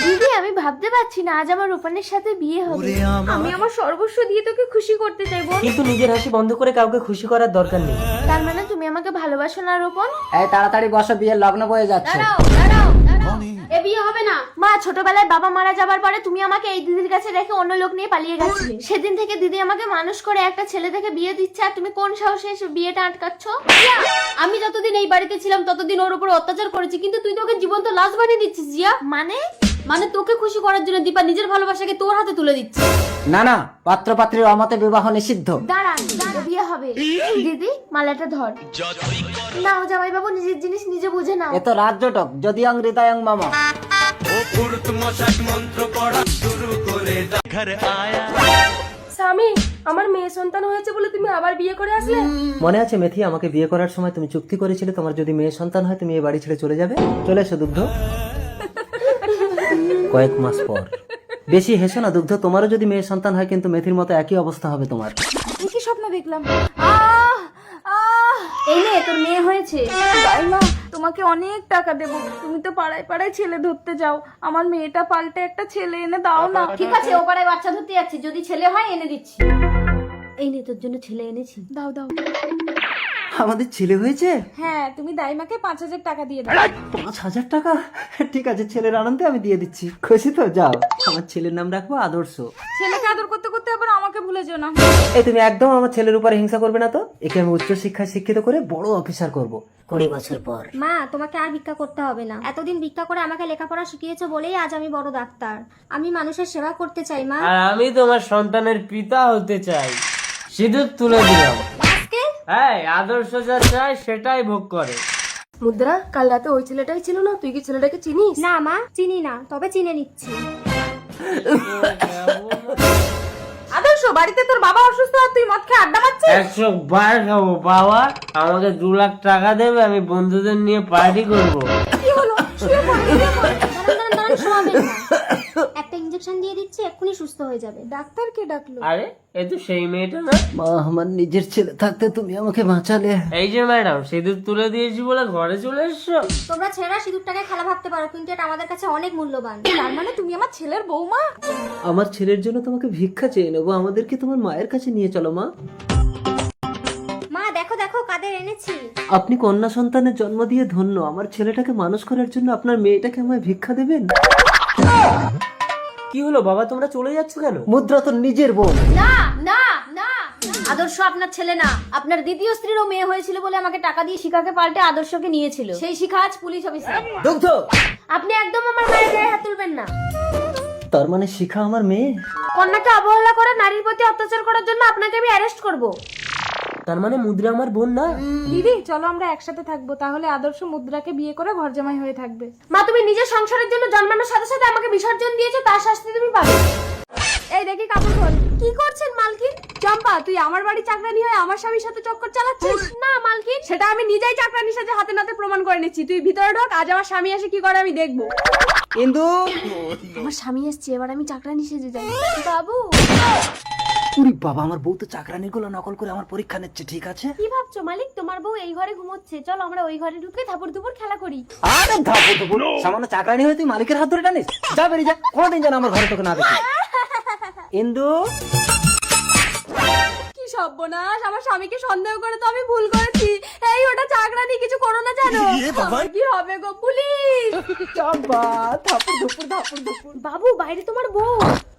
দিদি, আমি ভাবতে পারছি না আজ আমার রূপানের সাথে বিয়ে হবে। আমি আমার সর্বস্ব দিয়ে তোকে খুশি করতে চাই বোন। কিন্তু নিজের হাসি বন্ধ করে কাউকে খুশি করার দরকার নেই। তার মানে তুমি আমাকে ভালোবাসো না রূপন? এই তাড়াতাড়ি বসো, বিয়ের লগ্ন বয়ে যাচ্ছে। দাঁড়াও দাঁড়াও দাঁড়াও, এ বিয়ে হবে না। মা, ছোটবেলায় বাবা মারা যাবার পরে তুমি আমাকে এই দিদির কাছে রেখে অন্য লোক নিয়ে পালিয়ে গেছিলে। সেদিন থেকে দিদি আমাকে মানুষ করে একটা ছেলে থেকে বিয়ে দিচ্ছে, আর তুমি কোন সাহসে এসে বিয়েটা আটকাচ্ছ? আমি যতদিন এই বাড়িতে ছিলাম ততদিন ওর উপর অত্যাচার করেছি, কিন্তু তুই তো ওকে জীবন্ত লাশ বানিয়ে দিচ্ছিস জিয়া। মানে তোকে খুশি করার জন্য দীপা নিজের ভালোবাসাকে তোর হাতে তুলে দিচ্ছে। না না, পাত্র পাত্রীর অমতে বিবাহ নিষিদ্ধ। দাঁড়া, বিয়ে হবে। দিদি, মালাটা ধর। নাও জামাই বাবু, নিজের জিনিস নিজে বুঝে নাও। এ তো রাজ্যটক, যদি অং হৃদয়ং মামা। স্বামী, আমার মেয়ে সন্তান হয়েছে বলে তুমি আবার বিয়ে করে আসলে? মনে আছে মেথি, আমাকে বিয়ে করার সময় তুমি চুক্তি করেছিলে তোমার যদি মেয়ে সন্তান হয় তুমি এই বাড়ি ছেড়ে চলে যাবে। চলে এসো দুগ্ধ। কয়েক মাস পর। বেশি হেসো না দুগ্ধ, তোমারও যদি মেয়ে সন্তান হয় কিন্তু মেথির মতো একই অবস্থা হবে তোমার। কি স্বপ্ন দেখলাম? এই নে, তোর মেয়ে হয়েছে। তাই মা, তোমাকে অনেক টাকা দেবো। তুমি তো পাড়ায় পাড়ায় ছেলে ধরতে যাও, আমার মেয়েটা পাল্টে একটা ছেলে এনে দাও না। ঠিক আছে, ও পাড়ায় বাচ্চা ধরতে যাচ্ছি, যদি ছেলে হয় এনে দিচ্ছি। এই নে, তোর জন্য ছেলে এনেছি। দাও দাও। আমাদের ছেলে হয়েছে? হ্যাঁ, তুমি দাইমাকে 5,000 টাকা দিয়ে দাও। 5,000 টাকা? ঠিক আছে, ছেলের আনন্দে আমি দিয়ে দিচ্ছি। খুশি তো? যাও, আমার ছেলের নাম রাখবো আদর্শ। ছেলেকে আদর করতে করতে আবার আমাকে ভুলে যেও না। এই তুমি একদম আমার ছেলের উপরে হিংসা করবে না তো। একে আমি উচ্চ শিক্ষায় শিক্ষিত করে বড় অফিসার করব 20 বছর পর। মা, তোমাকে আর ভিক্ষা করতে হবে না। এতদিন ভিক্ষা করে আমাকে লেখাপড়া শিখিয়েছো বলেই আজ আমি বড় ডাক্তার। আমি মানুষের সেবা করতে চাই মা। আর আমি তোমার সন্তানের পিতা হতে চাই। সিঁদুর তুলে দিলাম। এই আদর্শ যা চায় সেটাই ভোগ করে। মুদ্রা, কাল রাতে ওই ছেলেটাই ছিল না? তুই কি ছেলেটাকে চিনিস? না মা, চিনি না, তবে চিনে নিচ্ছি। আদর্শ, বাড়িতে তোর বাবা অসুস্থ আর তুই মদ খেয়ে আড্ডা মারছিস? 100 বার খাবো বাবা, আমাকে 2 লাখ টাকা দেবে, আমি বন্ধুদের নিয়ে পার্টি করবো। কি হলো? শুয়ে পড়, শুয়ে পড়। দাঁড়ান, শোয়াবেন না। একটা ইনজেকশন দিয়ে দিচ্ছি, এক্ষুনি সুস্থ হয়ে যাবে। ডাক্তারকে ডাকলো। আরে এ তো সেই মেয়েটা না? মা, আমার নিজের ছেলে থাকতে তুমি আমাকে বাঁচালে। এই যে ম্যাডাম, সিঁদুর তুলে দিয়েছি বলে ঘরে চলে এসছো? তোমরা ছেলেরা সিঁদুরটাকে খেলা ভাবতে পারো, কিন্তু এটা আমাদের কাছে অনেক মূল্যবান। তার মানে তুমি আমার ছেলের বৌমা? আমার ছেলের জন্য তোমাকে ভিক্ষা চেয়ে নেবো, আমাদেরকে তোমার মায়ের কাছে নিয়ে চলো মা। মা, দেখো দেখো কাদের এনেছি। আপনি কন্যা সন্তানের জন্ম দিয়ে ধন্য। আমার ছেলেটাকে মানুষ করার জন্য আপনার মেয়েটাকে আমায় ভিক্ষা দেবেন? কি হলো বাবা, তোমরা চলে যাচ্ছ কেন? মুদ্রা তো নিজের বোন। না না না, আদর্শ আপনার ছেলে না। আপনার দ্বিতীয় স্ত্রীরও মেয়ে হয়েছিল বলে আমাকে টাকা দিয়ে শিখাকে পাল্টে আদর্শকে নিয়েছিল। সেই শিখা আজ পুলিশ অফিসার। দুগ্ধ, আপনি একদম আমার মায়ের গায়ে হাত তুলবেন না। তার মানে শিখা আমার মেয়ে? কন্যাকে অবহেলা করে নারীর প্রতি অত্যাচার করার জন্য আপনাকে আমি অ্যারেস্ট করব। তার মানে মুদ্রা আমার বোন না? দিদি চলো আমরা একসাথে থাকবো, তাহলে আদর্শ মুদ্রাকে বিয়ে করে ঘর জামাই হয়ে থাকবে। মা তুমি নিজের সংসারের জন্য জন্মানোর সাথে সাথে আমাকে বিসর্জন দিয়েছো, তার শাস্তি তুমি পাবে। এই দেখি কাপড় খোল। কি করছেন মালকিন? চম্পা তুই আমার বাড়ি চাকরানি হয়ে আমার স্বামীর সাথে চক্কর চালাচ্ছিস? না মালকিন, সেটা আমি নিজেই চাকরানির সাথে হাতে নাতে প্রমাণ করে নিচ্ছি। তুই ভিতরে ঢোক, আজ আমার স্বামী এসে কি করে আমি দেখবো। কিন্তু আমার স্বামী এসছে, এবার আমি চাকরানি সেজে যাই। বাবু উরি বাবা, আমার বউ তো চাকরানির গুলো নকল করে আমার পরীক্ষা নিচ্ছে। ঠিক আছে, কি ভাবছো মালিক? তোমার বউ এই ঘরে ঘুমোচ্ছে, চলো আমরা ওই ঘরে ঢুকে থাপড় দুপুর খেলা করি। আরে ধাপু ধুপু, সামান্য চাকরানি হয়ে তুই মালিকের হাত ধরে টানিস? যা বেরিয়ে যা, কোনোদিন যেন আমার ঘরে তোকে না দেখি। ইন্দু কি সর্বনাশ, আমার স্বামীকে সন্দেহ করে তো আমি ভুল করেছি। এই ওটা চাকরানি, কিছু করো না জানো। আমার কি হবে গো, পুলিশ! চম্পা, ধাপু ধুপু ধাপু ধুপু। বাবু বাইরে তোমার বউ।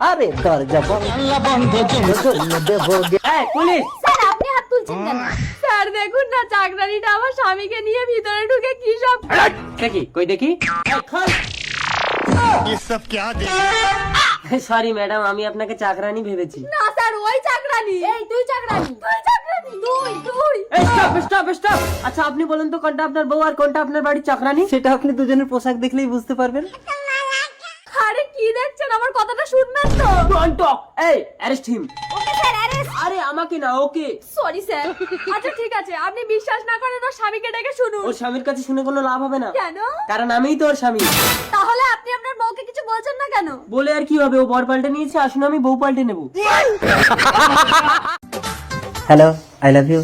আরে দরজা বন্ধ দেবো। এই পুলিশ! স্যার আপনি হাত তুলছেন কেন? স্যার দেখুন না, চাকরানিটা আমার স্বামীকে নিয়ে ভিতরে ঢুকে কি সব। দেখি কই দেখি। সরি ম্যাডাম, আমি আপনাকে চাকরানি ভেবেছি। না স্যার, ওই চাকরানি। এই তুই চাকরানি। তুই চাকরানি, তুই। এই স্টপ স্টপ স্টপ! আচ্ছা আপনি বলুন তো কোনটা আপনার বউ আর কোনটা আপনার বাড়ির চাকরানি? সেটা আপনি দুজনের পোশাক দেখলেই বুঝতে পারবেন। আরে কি দেখছেন, আমার কথাটা শুনবেন তো। Don't talk! এই arrest him! Okay sir, arrest. আরে আমাকে না, ওকে। Sorry sir. আচ্ছা ঠিক আছে, আপনি বিশ্বাস না করেন ওর স্বামীকে ডেকে শুনুন। ওর স্বামীর কাছে শুনে কোনো লাভ হবে না, কেন? কারণ আমিই তো ওর স্বামী। তাহলে আপনি আপনার বউকে কিছু বলছেন না কেন? বলে আর কি হবে, ও বর পাল্টে নিয়েছে, আসুন আমি বউ পাল্টে নেবো। Hello, I love you.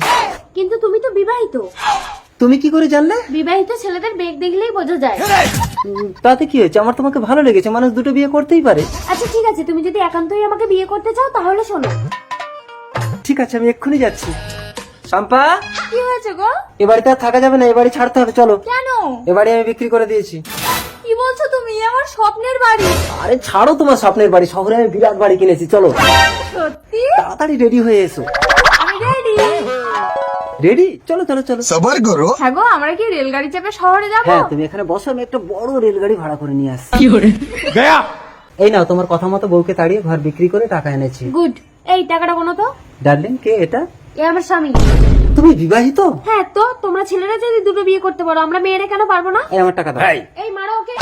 কিন্তু তুমি তো বিবাহিত। তুমি কি করে জানলে? বিবাহিত ছেলেদের বেগ দেখলেই বোঝা যায়। তাতে কি হয়েছে? আমার তোমাকে ভালো লেগেছে, মানুষ দুটো বিয়ে করতেই পারে। আচ্ছা ঠিক আছে, তুমি যদি একান্তই আমাকে বিয়ে করতে চাও তাহলে শোনো। ঠিক আছে, আমি এক্ষুনি যাচ্ছি। শম্পা, কি হয়েছে গো? এ বাড়িতে আর থাকা যাবে না, এ বাড়ি ছাড়তে হবে, চলো। কেন? এ বাড়ি আমি বিক্রি করে দিয়েছি। কি বলছো তুমি? আমার স্বপ্নের বাড়ি। আরে ছাড়ো তোমার স্বপ্নের বাড়ি, শহরে আমি বিরাট বাড়ি কিনেছি, চলো। সত্যি? তাড়াতাড়ি রেডি হয়ে এসো। আমি রেডি। রেডি? চলো চলো চলো। হ্যাঁ গো, আমরা কি রেলগাড়ি চেপে শহরে যাবো? হ্যাঁ, তুমি এখানে বসো, আমি একটা বড় রেলগাড়ি ভাড়া করে নিয়ে আসছি। এই নাও, তোমার কথা মতো বউকে তাড়িয়ে ঘর বিক্রি করে টাকা এনেছি। গুড। এই টাকাটা কোনো তো। ডার্লিং, কে এটা? এ আমার স্বামী। তুমি বিবাহিত? হ্যাঁ তো, তোমরা ছেলেরা যদি দুটো বিয়ে করতে পারো, আমরা মেয়েরা কেন পারবো না? এই আমার টাকা দাও। এই মারো ওকে।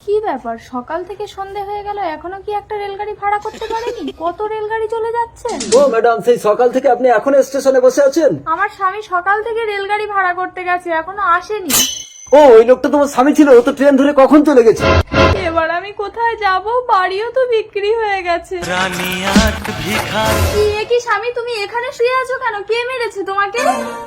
কি ব্যাপার, সকাল থেকে সন্ধে হয়ে গেল এখনো কি একটা রেলগাড়ি ভাড়া করতে পারেনি? কত রেলগাড়ি চলে যাচ্ছে। ও ম্যাডাম, সেই সকাল থেকে আপনি এখনো স্টেশনে বসে আছেন? আমার স্বামী সকাল থেকে রেলগাড়ি ভাড়া করতে গেছে, এখনো আসেনি। ও, ওই লোকটা তোমার স্বামী ছিল, ও তো ট্রেন ধরে কখন চলে গেছে। এবার আমি কোথায় যাব? বাড়িও তো বিক্রি হয়ে গেছে। কি, এ কি স্বামী, তুমি এখানে শুয়ে আছো কেন? কে মেরেছে তোমাকে?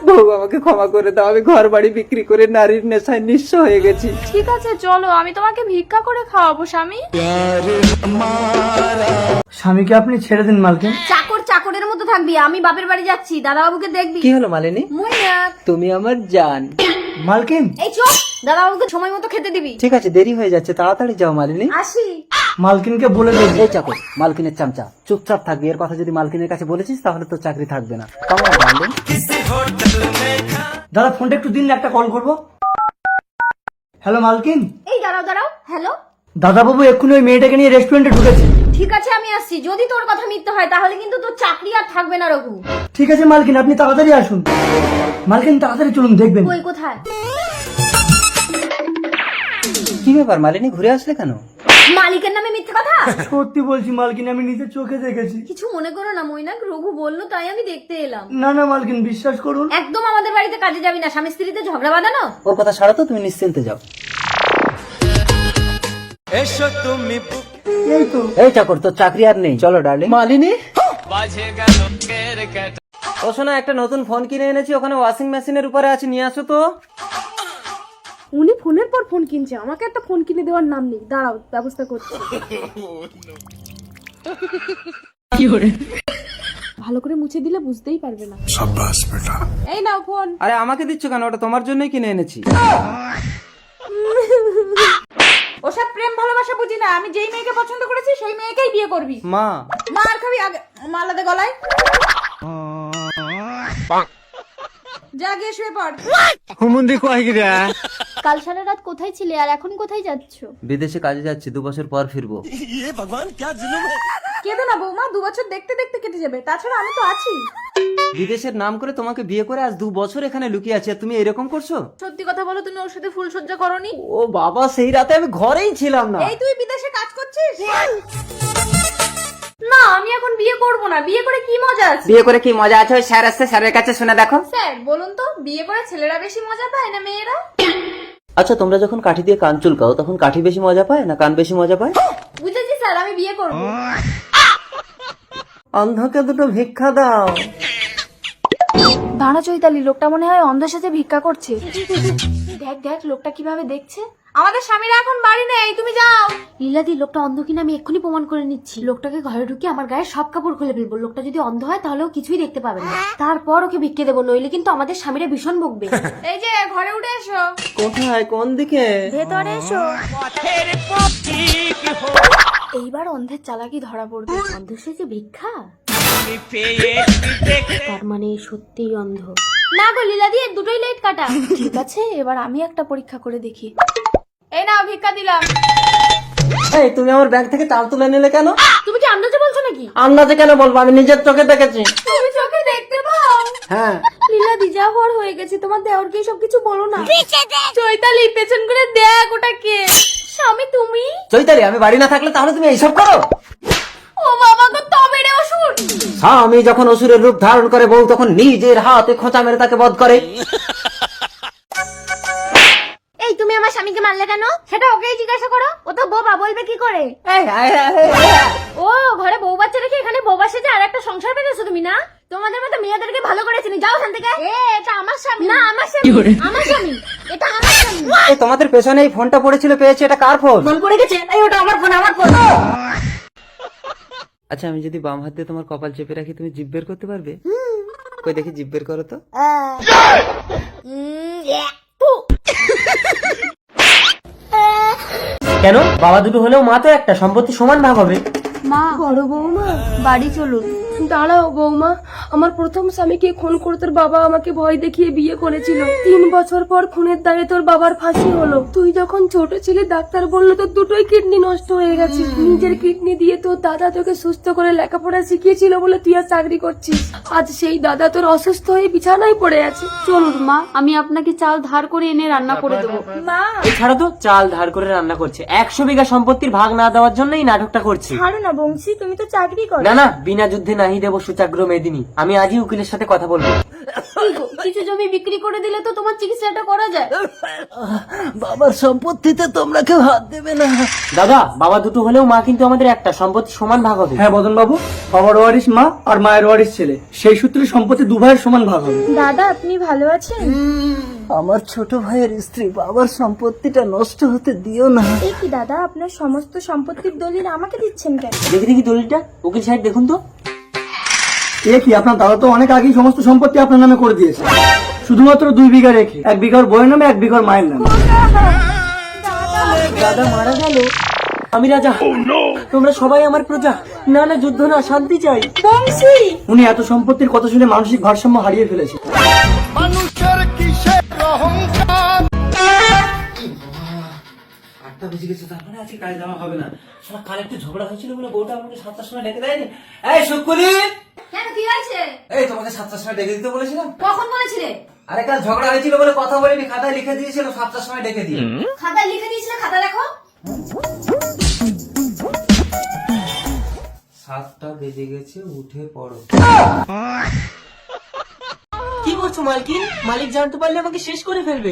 বউ, আমাকে ক্ষমা করে দাও, আমি ঘর বাড়ি বিক্রি করে নারীর নেশায় নিঃস্ব হয়ে গেছি। ঠিক আছে চলো, আমি তোমাকে ভিক্ষা করে খাওয়াবো স্বামী। স্বামীকে আপনি ছেড়ে দিন মালকিন। চাকর চাকরের মতো থাকবি, আমি বাপের বাড়ি যাচ্ছি, দাদাবাবুকে দেখবি। কি হলো মালিনী? মইনাক। তুমি আমার জান। মালকিন, এই চুপ, দাদাবাবুকে সময় মতো খেতে দিবি। ঠিক আছে, দেরি হয়ে যাচ্ছে, তাড়াতাড়ি যাও মালিনী। আসি। মালকিনকে বলে দেবে। এই চাকর, মালকিনের চামচা, চুপচাপ থাকবি। এর কথা যদি মালকিনের কাছে বলেছিস তাহলে তোর চাকরি থাকবে না। কেমন ডার্লিং? দাদা ফোনটা একটু দিন, একটা কল করবো। হ্যালো মালকিন। এই দাঁড়াও দাঁড়াও, হ্যালো। দাদাবাবু এক্ষুনি ওই মেয়েটাকে নিয়ে রেস্টুরেন্টে ঢুকেছে। ঠিক আছে আমি আসছি, যদি তোর কথা মিথ্যে হয় তাহলে কিন্তু তোর চাকরি আর থাকবে না রঘু। ঠিক আছে মালকিন, আপনি তাড়াতাড়ি আসুন। মালকিন তাড়াতাড়ি চলুন, দেখবেন। কই কোথায়? কি ব্যাপার মালিনী, ঘুরে আসলে কেন? মালিকের নামে মিথ্যে কথা? সত্যি বলছি মালকিন, আমি নিজের চোখে দেখেছি। কিছু মনে করো না মৈনাক, রঘু বললো তাই আমি দেখতে এলাম। না না মালকিন, বিশ্বাস করুন। একদম আমাদের বাড়িতে কাজে যাবি না, স্বামী স্ত্রীতে ঝগড়া বাঁধানো। ওর কথা ছাড়ো তো, তুমি নিশ্চিন্তে যাও। এই তো। এই চাকর, তোর চাকরি আর নেই, চলো ডার্লিং। মালিনী, ও শোনা, একটা নতুন ফোন কিনে এনেছি, ওখানে ওয়াশিং মেশিনের উপরে আছে, নিয়ে আসো তো। উনি ফোনের পর ফোন কিনছে, আমাকে একটা ফোন কিনে দেওয়ার নাম নেই। দাঁড়াও, ব্যবস্থা করছি। ভালো করে মুছে দিলে বুঝতেই পারবে না। এই নাও ফোন। আরে আমাকে দিচ্ছ কেন? ওটা তোমার জন্যই কিনে এনেছি। ওসব প্রেম ভালোবাসা বুঝি না, আমি যেই মেয়েকে পছন্দ করেছি সেই মেয়েকেই বিয়ে করবি। মা, মার খাবি আগে, মালাদে গলায়। যা গিয়ে শুয়ে পড়। কাল সারা রাত কোথায় ছিলে আর এখন কোথায় যাচ্ছ? বিদেশে কাজে যাচ্ছি, 2 বছর পর ফিরবো। কেঁদো না বৌমা, 2 বছর দেখতে দেখতে কেটে যাবে, তাছাড়া আমি তো আছি। বিদেশের নাম করে তোমাকে বিয়ে করে আজ 2 বছর এখানে লুকিয়ে আছে, তুমি এরকম করছো? সত্যি কথা বলো, তুমি ওর সাথে ফুল সজ্জা করনি? ও বাবা, সেই রাতে আমি ঘরেই ছিলাম না। এই তুই বিদেশে কাজ করছিস? না, আমি এখন বিয়ে করব না। বিয়ে করে কি মজা আছে? বিয়ে করে কি মজা আছে? ওই স্যার আসছে, স্যারের কাছে শুনে দেখো। স্যার বলুন তো, বিয়ে করে ছেলেরা বেশি মজা পায় না মেয়েরা? আচ্ছা, তোমরা যখন কাঠি দিয়ে কান চুলকাও তখন কাঠি বেশি মজা পায় না কান বেশি মজা পায়? বুঝেছি স্যার, আমি বিয়ে করব। অন্ধকে দুটো ভিক্ষা দাও। দাঁড়া চৈতালি, লোকটা মনে হয় অন্ধের সাথে ভিক্ষা করছে। দেখ দেখ লোকটা কিভাবে দেখছে। আমাদের স্বামীরা এখন বাড়ি নেই, তুমি যাও। লীলাদি, লোকটা অন্ধ কিনা আমি এক্ষুনি প্রমাণ করে নিচ্ছি। লোকটাকে ঘরে ঢুকিয়ে আমার গায়ে সব কাপড় খুলে ফেলবো। লোকটা যদি অন্ধ হয় তাহলে ও কিছুই দেখতে পাবে না। তারপর ওকে ভিক্ষে দেবো, নইলে কিন্তু আমাদের স্বামীরা ভীষণ বকবে। এই যে ঘরে উঠে এসো। কোথায়, কোন দিকে? ভেতরে এসো। এইবার অন্ধের চালাকি ধরা পড়বে। অন্ধ সেজে ভিক্ষা, তার মানে সত্যিই অন্ধ। না গো লীলাদি, এর দুটোই লাইট কাটা। ঠিক আছে, এবার আমি একটা পরীক্ষা করে দেখি। এই নাও ভিক্ষা দিলাম। এই, তুমি আমার ব্যাগ থেকে চাল তুলে নিলে কেন? তুমি কি আন্দাজে বলছো নাকি? আন্দাজে কেন বলবো, আমি নিজের চোখে দেখেছি। তুমি চোখে দেখতে পাও? হ্যাঁ। লীলাদি, যা হওয়ার হয়ে গেছে, তোমার দেওরকে সব কিছু বলো না। চৈতালি, পেছন করে দেখ ওটা কে। স্বামী তুমি? চৈতালি, আমি বাড়ি না থাকলে তাহলে তুমি এইসব করো? ও বাবা গো, তবে রে অসুর। স্বামী যখন অসুরের রূপ ধারণ করে, বউ তখন নিজের হাতে খোঁচা মেরে তাকে বধ করে। এই তুমি আমার স্বামীকে মারলে কেন? সেটা ওকেই জিজ্ঞাসা করো, ও তো বোবা, বলবে কি করে? ও ঘরে বউ বাচ্চা রেখে এখানে বউ বাসে যে আর একটা সংসার পেতেছো তুমি না? তোমাদের মতো মেয়েদেরকে ভালো করে চিনি, যাও ওখান থেকে। এটা আমার স্বামী না, আমার স্বামী, আমার স্বামী, এটা আমার স্বামী। এই, তোমাদের পেছনে এই ফোনটা পড়েছিল, পেয়েছে, এটা কার ফোন? ফোন পড়ে গেছে, এই ওটা আমার ফোন, আমার ফোন। আচ্ছা, আমি যদি বাম হাত দিয়ে তোমার কপাল চেপে রাখি, তুমি জিভ বের করতে পারবে? কই দেখি, জিভ বের করো তো। কেন? বাবা দুটো হলেও মা তো একটা, সম্পত্তি সমান ভাগ হবে। মা, বড় বৌমা বাড়ি চলুন। দাঁড়াও বৌমা, আমার প্রথম স্বামীকে খুন করে তোর বাবা আমাকে ভয় দেখিয়ে বিয়ে করেছিল। 3 বছর পর খুনের দায়ে তোর বাবার ফাঁসি হলো। তুই যখন ছোট ছিলি, ডাক্তার বললো তোর দুটোই কিডনি নষ্ট হয়ে গেছে। নিজের কিডনি দিয়ে তোর দাদা তোকে সুস্থ করে লেখাপড়া শিখিয়েছিল বলে তুই আর চাকরি করছিস। আজ সেই দাদা তোর অসুস্থ হয়ে বিছানায় পড়ে আছে। চলুন মা, আমি আপনাকে চাল ধার করে এনে রান্না করে দেবো। মা, এছাড়া তো চাল ধার করে রান্না করছে, 100 বিঘা সম্পত্তির ভাগ না দেওয়ার জন্য এই নাটকটা করছে। ছাড়ো না বংশী, তুমি তো চাকরি করো। না না, বিনা যুদ্ধে নাহি দেব সুচাগ্র মেদিনী। আমি আজই উকিলের সাথে কথা বলবো। কিছু জমি বিক্রি করে দিলে তো তোমার চিকিৎসাটা করা যায়। বাবার সম্পত্তিতে তোমরা কেউ হাত দেবে না। দাদা, বাবা দুটো হলেও মা কিন্তু আমাদের একটা, সম্পত্তি সমান ভাগ হবে। হ্যাঁ বদন বাবু, বাবার ওয়ারিশ মা আর মায়ের ওয়ারিশ ছেলে, সেই সূত্রে সম্পত্তি 2 ভাইয়ের সমান ভাগ হবে। দাদা, আপনি ভালো আছেন? আমার ছোট ভাইয়ের স্ত্রী, বাবার সম্পত্তিটা নষ্ট হতে দিও না। এই কি দাদা, আপনার সমস্ত সম্পত্তির দলিল আমাকে দিচ্ছেন কেন? দেখি দেখি দলিলটা, উকিল সাহেব দেখুন তো। এ কি, আপনার দাদা তো অনেক আগেই সমস্ত সম্পত্তি আপনার নামে করে দিয়েছে, শুধুমাত্র 2 বিঘা রেখে। 1 বিঘার বইয়ের নামে, 1 বিঘার মায়ের নামে। দাদা মারা গেল, আমি রাজা, তোমরা সবাই আমার প্রজা। না না, যুদ্ধ না, শান্তি চাই। বংশী, উনি এত সম্পত্তির কথা শুনে মানসিক ভারসাম্য হারিয়ে ফেলেছে। আটটা বেজে গেছে, তার মানে আজকে কাজ দেওয়া হবে না। সারা কাল একটু ঝগড়া হয়েছিল বলে বউটা আমাকে 7টার সময় ডেকে দেয়নি। এই শুকুলি, কেন, কি হয়েছে? এই তোমাকে 7টার সময় ডেকে দিতে বলেছিলাম। কখন বলেছিলে? আরে কাল ঝগড়া হয়েছিল বলে কথা বলিনি, খাতায় লিখে দিয়েছিল 7টার সময় ডেকে দিয়ে। খাতায় লিখে দিয়েছিলে, খাতা দেখো। 7টা বেজে গেছে, উঠে পড়ো। কি করছো মালকিন? মালিক জানতে পারলে আমাকে শেষ করে ফেলবে।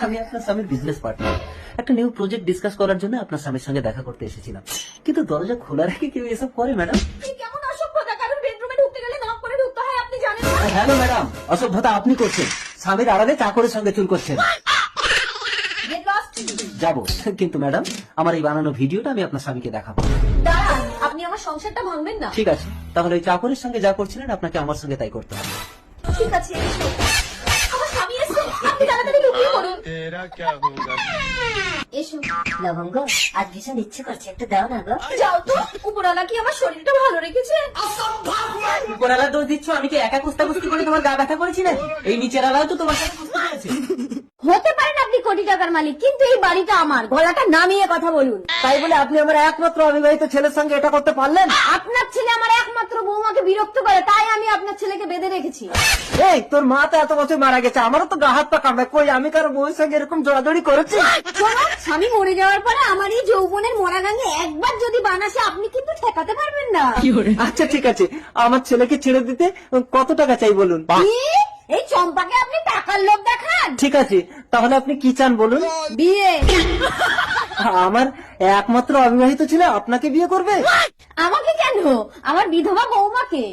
আমি আপনার স্বামীর বিজনেস পার্টনার, একটা নিউ প্রজেক্ট ডিসকাস করার জন্য আপনার স্বামীর সঙ্গে দেখা করতে এসেছিলাম, কিন্তু দরজা খোলা রেখে কেউ এসব করে ম্যাডাম? কেমন অসভ্যতা, কারণ বেডরুমে ঢুকতে গেলে নক করে ঢুকতে হয়, আপনি জানেন না? হ্যালো ম্যাডাম, অসভ্যতা আপনি করছেন, স্বামীর আড়ালে চাকরের সঙ্গে চুল করছেন। Get lost. যাবো, কিন্তু ম্যাডাম আমার এই বানানো ভিডিওটা আমি আপনার স্বামীকে দেখাবো। দাঁড়ান, আপনি আমার সংসারটা ভাঙবেন না। ঠিক আছে, তাহলে ওই চাকরের সঙ্গে যা করছিলেন আপনাকে আমার সঙ্গে তাই করতে হবে। ঠিক আছে, এসো। আমার স্বামী এসে, আপনি তাড়াতাড়ি লুকিয়ে পড়ুন। এসো। লবঙ্গ, আজ ভীষণ ইচ্ছে করছে, একটু দাও না গো। যাও তো, উপরওয়ালা কি আমার শরীরটা ভালো রেখেছে? উপরালা দোষ দিচ্ছ, আমি কি একা কুস্তাকুস্তি করে তোমার গা ব্যথা করেছি নাকি? এই নিচের আলাও তো তোমার সাথে কুস্তি করেছে। হতে পারেন আপনি কোটি টাকার মালিক, কিন্তু এই বাড়িটা আমার। গলাটা নামিয়ে কথা বলুন। তাই বলে আপনি আমার একমাত্র অবিবাহিত ছেলের সঙ্গে এটা করতে পারলেন? আপনার ছেলে আমার একমাত্র বৌমাকে বিরক্ত করে, তাই আমি আপনার ছেলেকে বেঁধে রেখেছি। এই তোর মা তো এত বছর মারা গেছে, আমারও তো গা হাত পা কামড়ায়। কই আমি কারো বউয়ের সঙ্গে এরকম জড়াজড়ি করেছি? শোনো, স্বামী মরে যাওয়ার পরে আমার এই যৌবনের মরা গাঙে একবার যদি বানাসে, আপনি কিন্তু ঠেকাতে পারবেন না। আচ্ছা ঠিক আছে, আমার ছেলেকে ছেড়ে দিতে কত টাকা চাই বলুন? কি? এই চম্পাকে আপনি টাকার লোভ দেখান? ঠিক আছে, তাহলে আপনি কি চান বলুন? বিয়ে। আমার একমাত্র অবিবাহিত ছেলে আপনাকে বিয়ে করবে? আমাকে কেন, আমার বিধবা বৌমাকে।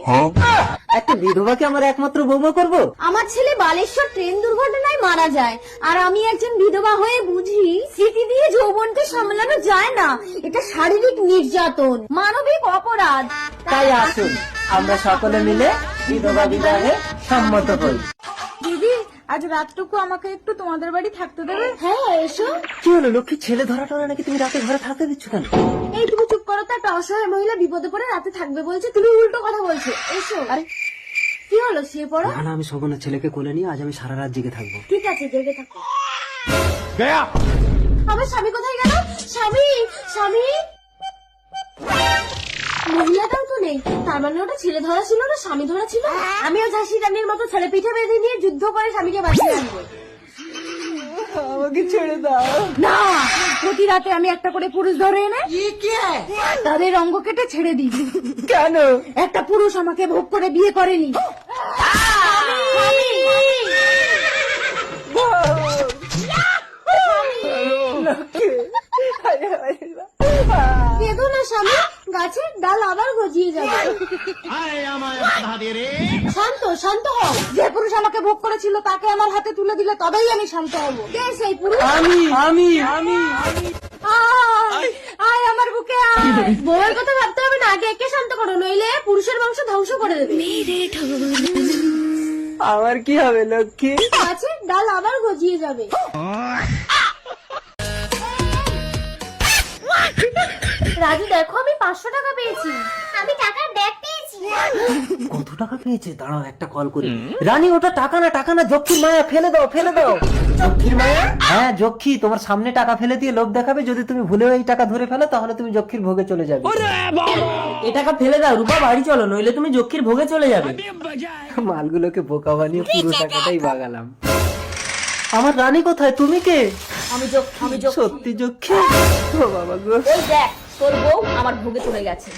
একটা বিধবাকে আমার একমাত্র বৌমা করবো? আমার ছেলে বালেশ্বর ট্রেন দুর্ঘটনায় মারা যায়, আর আমি একজন বিধবা হয়ে বুঝি স্মৃতি দিয়ে যৌবনকে সামলানো যায় না। এটা শারীরিক নির্যাতন, মানবিক অপরাধ। তাই আসুন আমরা সকলে মিলে বিধবা বিবাহে সম্মত হই। দিদি, আজ রাতটুকু আমাকে একটু তোমাদের বাড়ি থাকতে দেবে? হ্যাঁ, এসো। কি হলো লক্ষ্মী, ছেলে ধরা টরা নাকি তুমি রাতে ঘরে থাকতে দিচ্ছ কেন? এই তুমি চুপ করো তো, একটা অসহায় মহিলা বিপদে পড়ে রাতে থাকবে বলছে, তুমি উল্টো কথা বলছো। এসো। আরে কি হলো, শুয়ে পড়ো। না আমি শোভনের ছেলেকে কোলে নিয়ে আজ আমি সারা রাত জেগে থাকবো। ঠিক আছে, জেগে থাকো। আমার স্বামী কোথায় গেল? স্বামী, স্বামী। মহিলাটাও তো নেই, তার মানে ওটা ছেলে ধরা ছিল না স্বামী ধরা ছিল। আমিও ঝাঁসি রানীর মতো ছেলে পিঠে বেঁধে নিয়ে যুদ্ধ করে স্বামীকে বাঁচিয়ে আনবো। আমাকে ছেড়ে দাও। না, প্রতি রাতে আমি একটা করে পুরুষ ধরে এনে তাদের অঙ্গ কেটে ছেড়ে দিই। কেন? একটা পুরুষ আমাকে ভোগ করে বিয়ে করেনি। কেঁদো না স্বামী, গাছের ডাল আবার গজিয়ে যাবে। শান্ত, শান্ত হও। যে পুরুষ আমাকে ভোগ করেছিল তাকে আমার হাতে তুলে দিলে তবেই আমি শান্ত হব। কে সেই পুরুষ? আমি আয়, আয় আমার বুকে আয়। বউয়ের কথা ভাবতে হবে না, আগে একে শান্ত করো, নইলে পুরুষের বংশ ধ্বংস করে দেবে। আমার কি হবে লক্ষ্মী? গাছের ডাল আবার গজিয়ে যাবে। রাজু দেখো, আমি 500 টাকা পেয়েছি। আমি টাকার ব্যাগ পেয়েছি। কত টাকা পেয়েছে? দাঁড়াও একটা কল করি। রানী ওটা টাকা না, টাকা না, যক্ষীর মায়া। ফেলে দাও, ফেলে দাও। যক্ষীর মায়া? হ্যাঁ যক্ষী, তোমার সামনে টাকা ফেলে দিয়ে লোভ দেখাবে। যদি তুমি ভুলেও এই টাকা ধরে ফেলো তাহলে তুমি যক্ষীর ভোগে চলে যাবে। এ টাকা ফেলে দাও রূপা, বাড়ি চলো, নইলে তুমি যক্ষীর ভোগে চলে যাবে। মালগুলোকে বোকা বানিয়ে পুরো টাকাটাই বাগালাম। আমার রানী কোথায়? তুমি কে? আমি সত্যি যক্ষী? ও বাবা গো। ওই দেখ, তোর বউ আমার ভোগে চলে গেছে।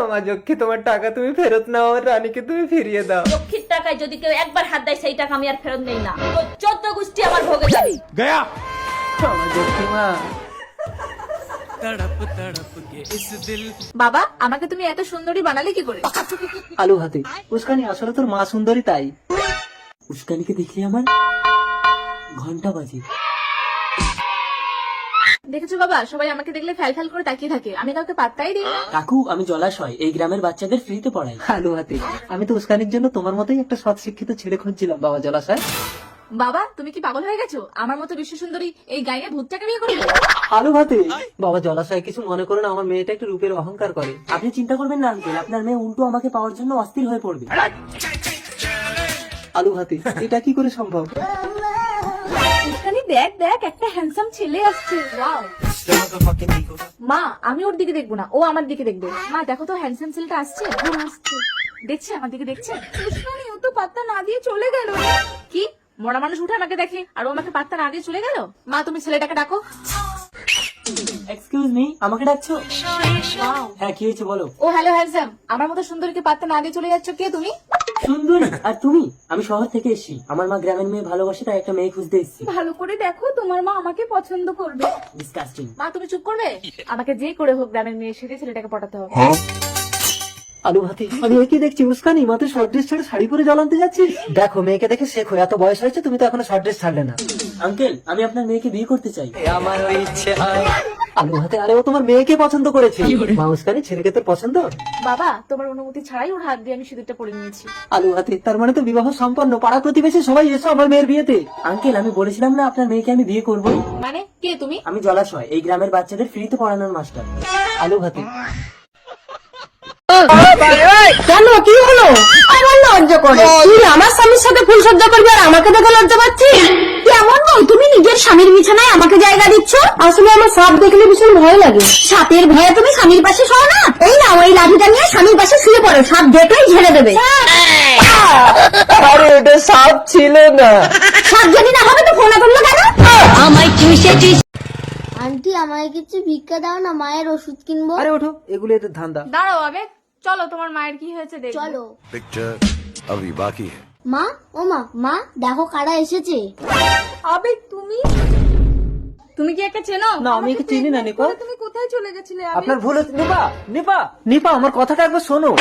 আমার যক্ষী, তোমার টাকা তুমি ফেরত নাও, আমার রানীকে তুমি ফিরিয়ে দাও। লক্ষ্মীর টাকায় যদি কেউ একবার হাত দেয় সেই টাকা আমি আর ফেরত নেই না। তো 14 গোষ্ঠী আমার ভোগে যাবে। আমার যক্ষী মা। বাবা, আমাকে তুমি এত সুন্দরী বানালে কি করে? আলু হাতে উস্কানি, আসলে তোর মা সুন্দরী তাই। উস্কানিকে দেখলে আমার ঘন্টা বাজে। দেখেছো বাবা, সবাই আমাকে দেখলে ফ্যাল ফ্যাল করে তাকিয়ে থাকে, আমি কাউকে পাত্তাই দিই না। কাকু, আমি জলাশয় এই গ্রামের বাচ্চাদের ফ্রিতে পড়াই। আলু হাতে, আমি তো উস্কানির জন্য তোমার মতোই একটা সৎ শিক্ষিত ছেলে খুঁজছিলাম বাবা জলাশয়। বাবা, তুমি কি পাগল হয়ে গেছো? আমার মতো বিশ্ব সুন্দরী এই গায়ে ভূতটাকে বিয়ে করবে? আলু হাতে, বাবা জলাশয় কিছু মনে করো না, আমার মেয়েটা একটু রূপের অহংকার করে। আপনি চিন্তা করবেন না আঙ্কেল, আপনার মেয়ে উল্টো আমাকে পাওয়ার জন্য অস্থির হয়ে পড়বে। আলু হাতে, এটা কি করে সম্ভব? এখানে দেখ দেখ, একটা হ্যান্ডসাম ছেলে আসছে। ওয়াও। মা, আমি ওর দিকে দেখবো না, ও আমার দিকে দেখবে। মা দেখো তো, হ্যান্ডসাম ছেলেটা আসছে। হ্যাঁ, আসছে। দেখছে, আমার দিকে দেখছে। উস্কানি, ও তো পাত্তা না দিয়ে চলে গেল। কি মরা মানুষ উঠে আমাকে দেখে আর ও আমাকে পাত্তা না দিয়ে চলে গেল? মা, তুমি ছেলেটাকে ডাকো। এক্সকিউজ মি, আমাকে ডাকছো? হ্যাঁ, কি হয়েছে বলো। ও হ্যালো হ্যান্ডসাম, আমার মতো সুন্দরীকে পাত্তা না দিয়ে চলে যাচ্ছ, কে তুমি? সুন্দরী? আর তুমি? আমি শহর থেকে এসেছি, আমার মা গ্রামের মেয়ে ভালোবাসে, তাই একটা মেয়ে খুঁজতে এসেছি। ভালো করে দেখো, তোমার মা আমাকে পছন্দ করবে। ডিসকাস্টিং। মা, তুমি চুপ করবে? আমাকে যে করে হোক গ্রামের মেয়ে সেটা ছেলেটাকে পটাতে হবে। আলু হাতে, আমি কি দেখছি উস্কানি মাত্র শর্ট ড্রেস ছেড়ে শাড়ি পরে জ্বলতে যাচ্ছিস? দেখো মেয়েকে দেখে শেখো, এত বয়স হয়েছে তুমি তো এখনো শর্ট ড্রেস ছাড়লে না। আঙ্কেল, আমি আপনার মেয়েকে বিয়ে করতে চাই। আমার ইচ্ছে হয়। আলু হাতে, আরে ও তোমার মেয়েকে পছন্দ করেছে। মা উস্কানি, ছেলেকে তোর পছন্দ? বাবা, তোমার অনুমতি ছাড়াই ওর হাত দিয়ে আমি সিঁদুরটা পরে নিয়েছি। আলু হাতে, তার মানে তো বিবাহ সম্পন্ন। পাড়া প্রতিবেশী সবাই এসো আমার মেয়ের বিয়েতে। আঙ্কেল, আমি বলেছিলাম না আপনার মেয়েকে আমি বিয়ে করবো। মানে কে তুমি? আমি জলাশয় এই গ্রামের বাচ্চাদের ফ্রিতে পড়ানোর মাস্টার। আলু হাতে, কেন কি হলো? আমার লজ্জা করে। তুই আমার স্বামীর সাথে ফুল সজ্জা করবি আর আমাকে দেখে লজ্জা পাচ্ছিস? কেমন নয় তুমি নিজের স্বামীর বিছানায় আমাকে জায়গা দিচ্ছ? আসলে আমার সাপ দেখলে ভীষণ ভয় লাগে। সাপের ভয়ে তুমি স্বামীর পাশে শোও না? এই না ওই লাঠিটা নিয়ে স্বামীর পাশে শুয়ে পড়ো, সাপ দেখলেই ঝেড়ে দেবে। আরে ওটা সাপ ছিল না। সাপ যদি না হবে তো ফোন করলো কেন? আমায় চুষেছিস। আন্টি আমায় কিছু ভিক্ষা দাও না, মায়ের ওষুধ কিনবো। আরে ওঠো, এগুলো এদের ধান্দা। দাঁড়াও আবেগ, চলো তোমার মায়ের কি হয়েছে দেখো। চলো। पिक्चर अभी बाकी है। মা, ও মা, মা দেখো কারা এসেছে। আবেগ তুমি কি একে চেনো? না, আমি একে চিনি না, নিপা। তুমি কোথায় চলে গেছিলে আবেগ? আপনার ভুল হচ্ছে। নিপা, নিপা, নিপা, আমার কথাটা একবার শোনো।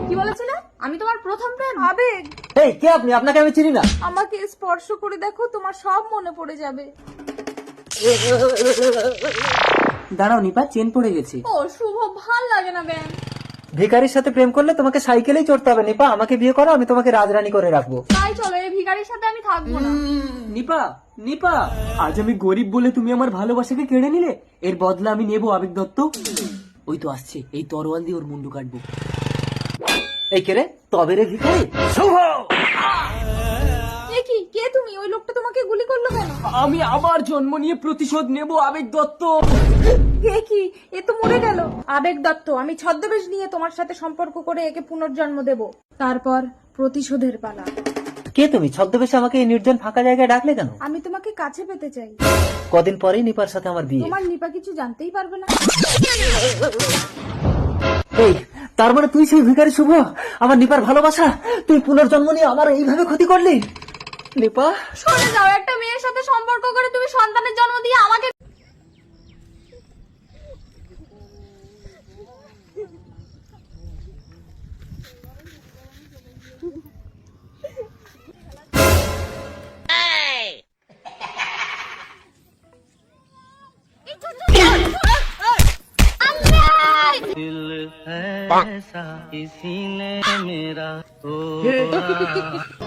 কি বলেছিলে? আমি তোমার প্রথম প্রেম। আবেগ, এই কে আপনি? আপনাকে আমি চিনি না। আমাকে স্পর্শ করে দেখো, তোমার সব মনে পড়ে যাবে। দাঁড়াও নিপা, চেন পড়ে গেছি। ও শুভ, ভাল লাগে না ব্যান। ভিখারির সাথে প্রেম করলে তোমাকে সাইকেলেই চড়তে হবে। নিপা, আমাকে বিয়ে করো, আমি তোমাকে রাজরানী করে রাখবো। তাই চলো, এই ভিখারির সাথে আমি থাকবো না। নিপা, নিপা, আজ আমি গরিব বলে তুমি আমার ভালোবাসাকে কেড়ে নিলে। এর বদলা আমি নেবো আবেগ দত্ত। ওই তো আসছে, এই তরোয়াল দিয়ে ওর মুন্ডু কাটবো। এই কে রে? তবে রে ভিখারি। এ কি, কে তুমি? ওই লোকটা তোমাকে গুলি করলো কেন? আমি আবার জন্ম নিয়ে প্রতিশোধ নেবো আবেগ দত্ত। এ কি, এ তো মরে গেল। আবেগ দত্ত, আমি ছদ্মবেশ নিয়ে তোমার সাথে সম্পর্ক করে একে পুনর্জন্ম দেব, তারপর প্রতিশোধের পালা। কে তুমি? ছদ্মবেশে আমাকে এই নির্জন ফাঁকা জায়গায় ডাকলে কেন? আমি তোমাকে কাছে পেতে চাই। কদিন পরেই নিপার সাথে আমার বিয়ে। তোমার নিপা কিছু জানতেই পারবে না। এই, তার মানে তুই সেই ভিখারি শুভ, আমার নিপার ভালোবাসা তুই পুনর্জন্ম নিয়ে আমার এইভাবে ক্ষতি করলি? নিপা, সরে যাও, একটা মেয়ের সাথে সম্পর্ক করে তুমি সন্তানের জন্ম দিয়ে আমাকে।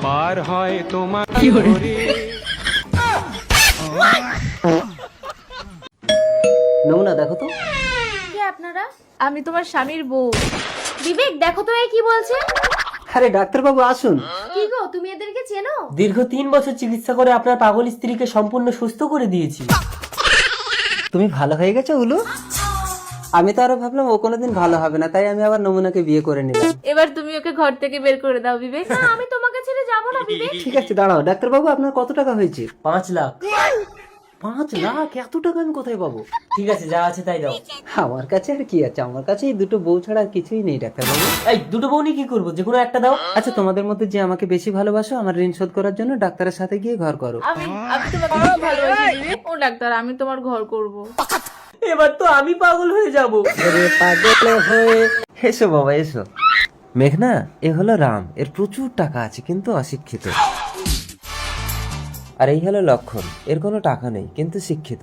পার হয় তোমার নমুনা দেখো তো। কে আপনারা? আমি তোমার স্বামীর বউ। বিবেক, দেখো তো এ কি বলছে। আরে ডাক্তারবাবু আসুন। কি গো, তুমি এদেরকে চেনো? দীর্ঘ 3 বছর চিকিৎসা করে আপনার পাগল স্ত্রীকে সম্পূর্ণ সুস্থ করে দিয়েছি। তুমি ভালো হয়ে গেছো উলু? আমি তো আরো ভাবলাম ও কোনোদিন ভালো হবে না, তাই আমি আবার নমুনাকে বিয়ে করে নিলাম। এবার তুমি ওকে ঘর থেকে বের করে দাও বিবেক। না, আমি তোমাকে ছেড়ে যাবো না বিবেক। ঠিক আছে, দাঁড়াও। ডাক্তারবাবু আপনার কত টাকা হয়েছে? 5 লাখ। 5 লাখ? এত টাকা আমি কোথায় পাবো? ঠিক আছে, যা আছে তাই দাও। আমার কাছে আর কি আছে? আমার কাছে এই দুটো বউ ছাড়া আর কিছুই নেই ডাক্তারবাবু। এই দুটো বউ নিয়ে কি করবো? যে কোনো একটা দাও। আচ্ছা, তোমাদের মধ্যে যে আমাকে বেশি ভালোবাসো, আমার ঋণ শোধ করার জন্য ডাক্তারের সাথে গিয়ে ঘর করো। আমি তোমাকে খুব ভালোবাসি বিবেক। ও ডাক্তার, আমি তোমার ঘর করব। এবার তো আমি পাগল হয়ে যাব। পাগল হয়ে এসো বাবা, এসো। মেঘনা, এ হলো রাম। এর প্রচুর টাকা আছে কিন্তু অশিক্ষিত। আর এই হলো লক্ষণ, এর কোনো টাকা নেই কিন্তু শিক্ষিত।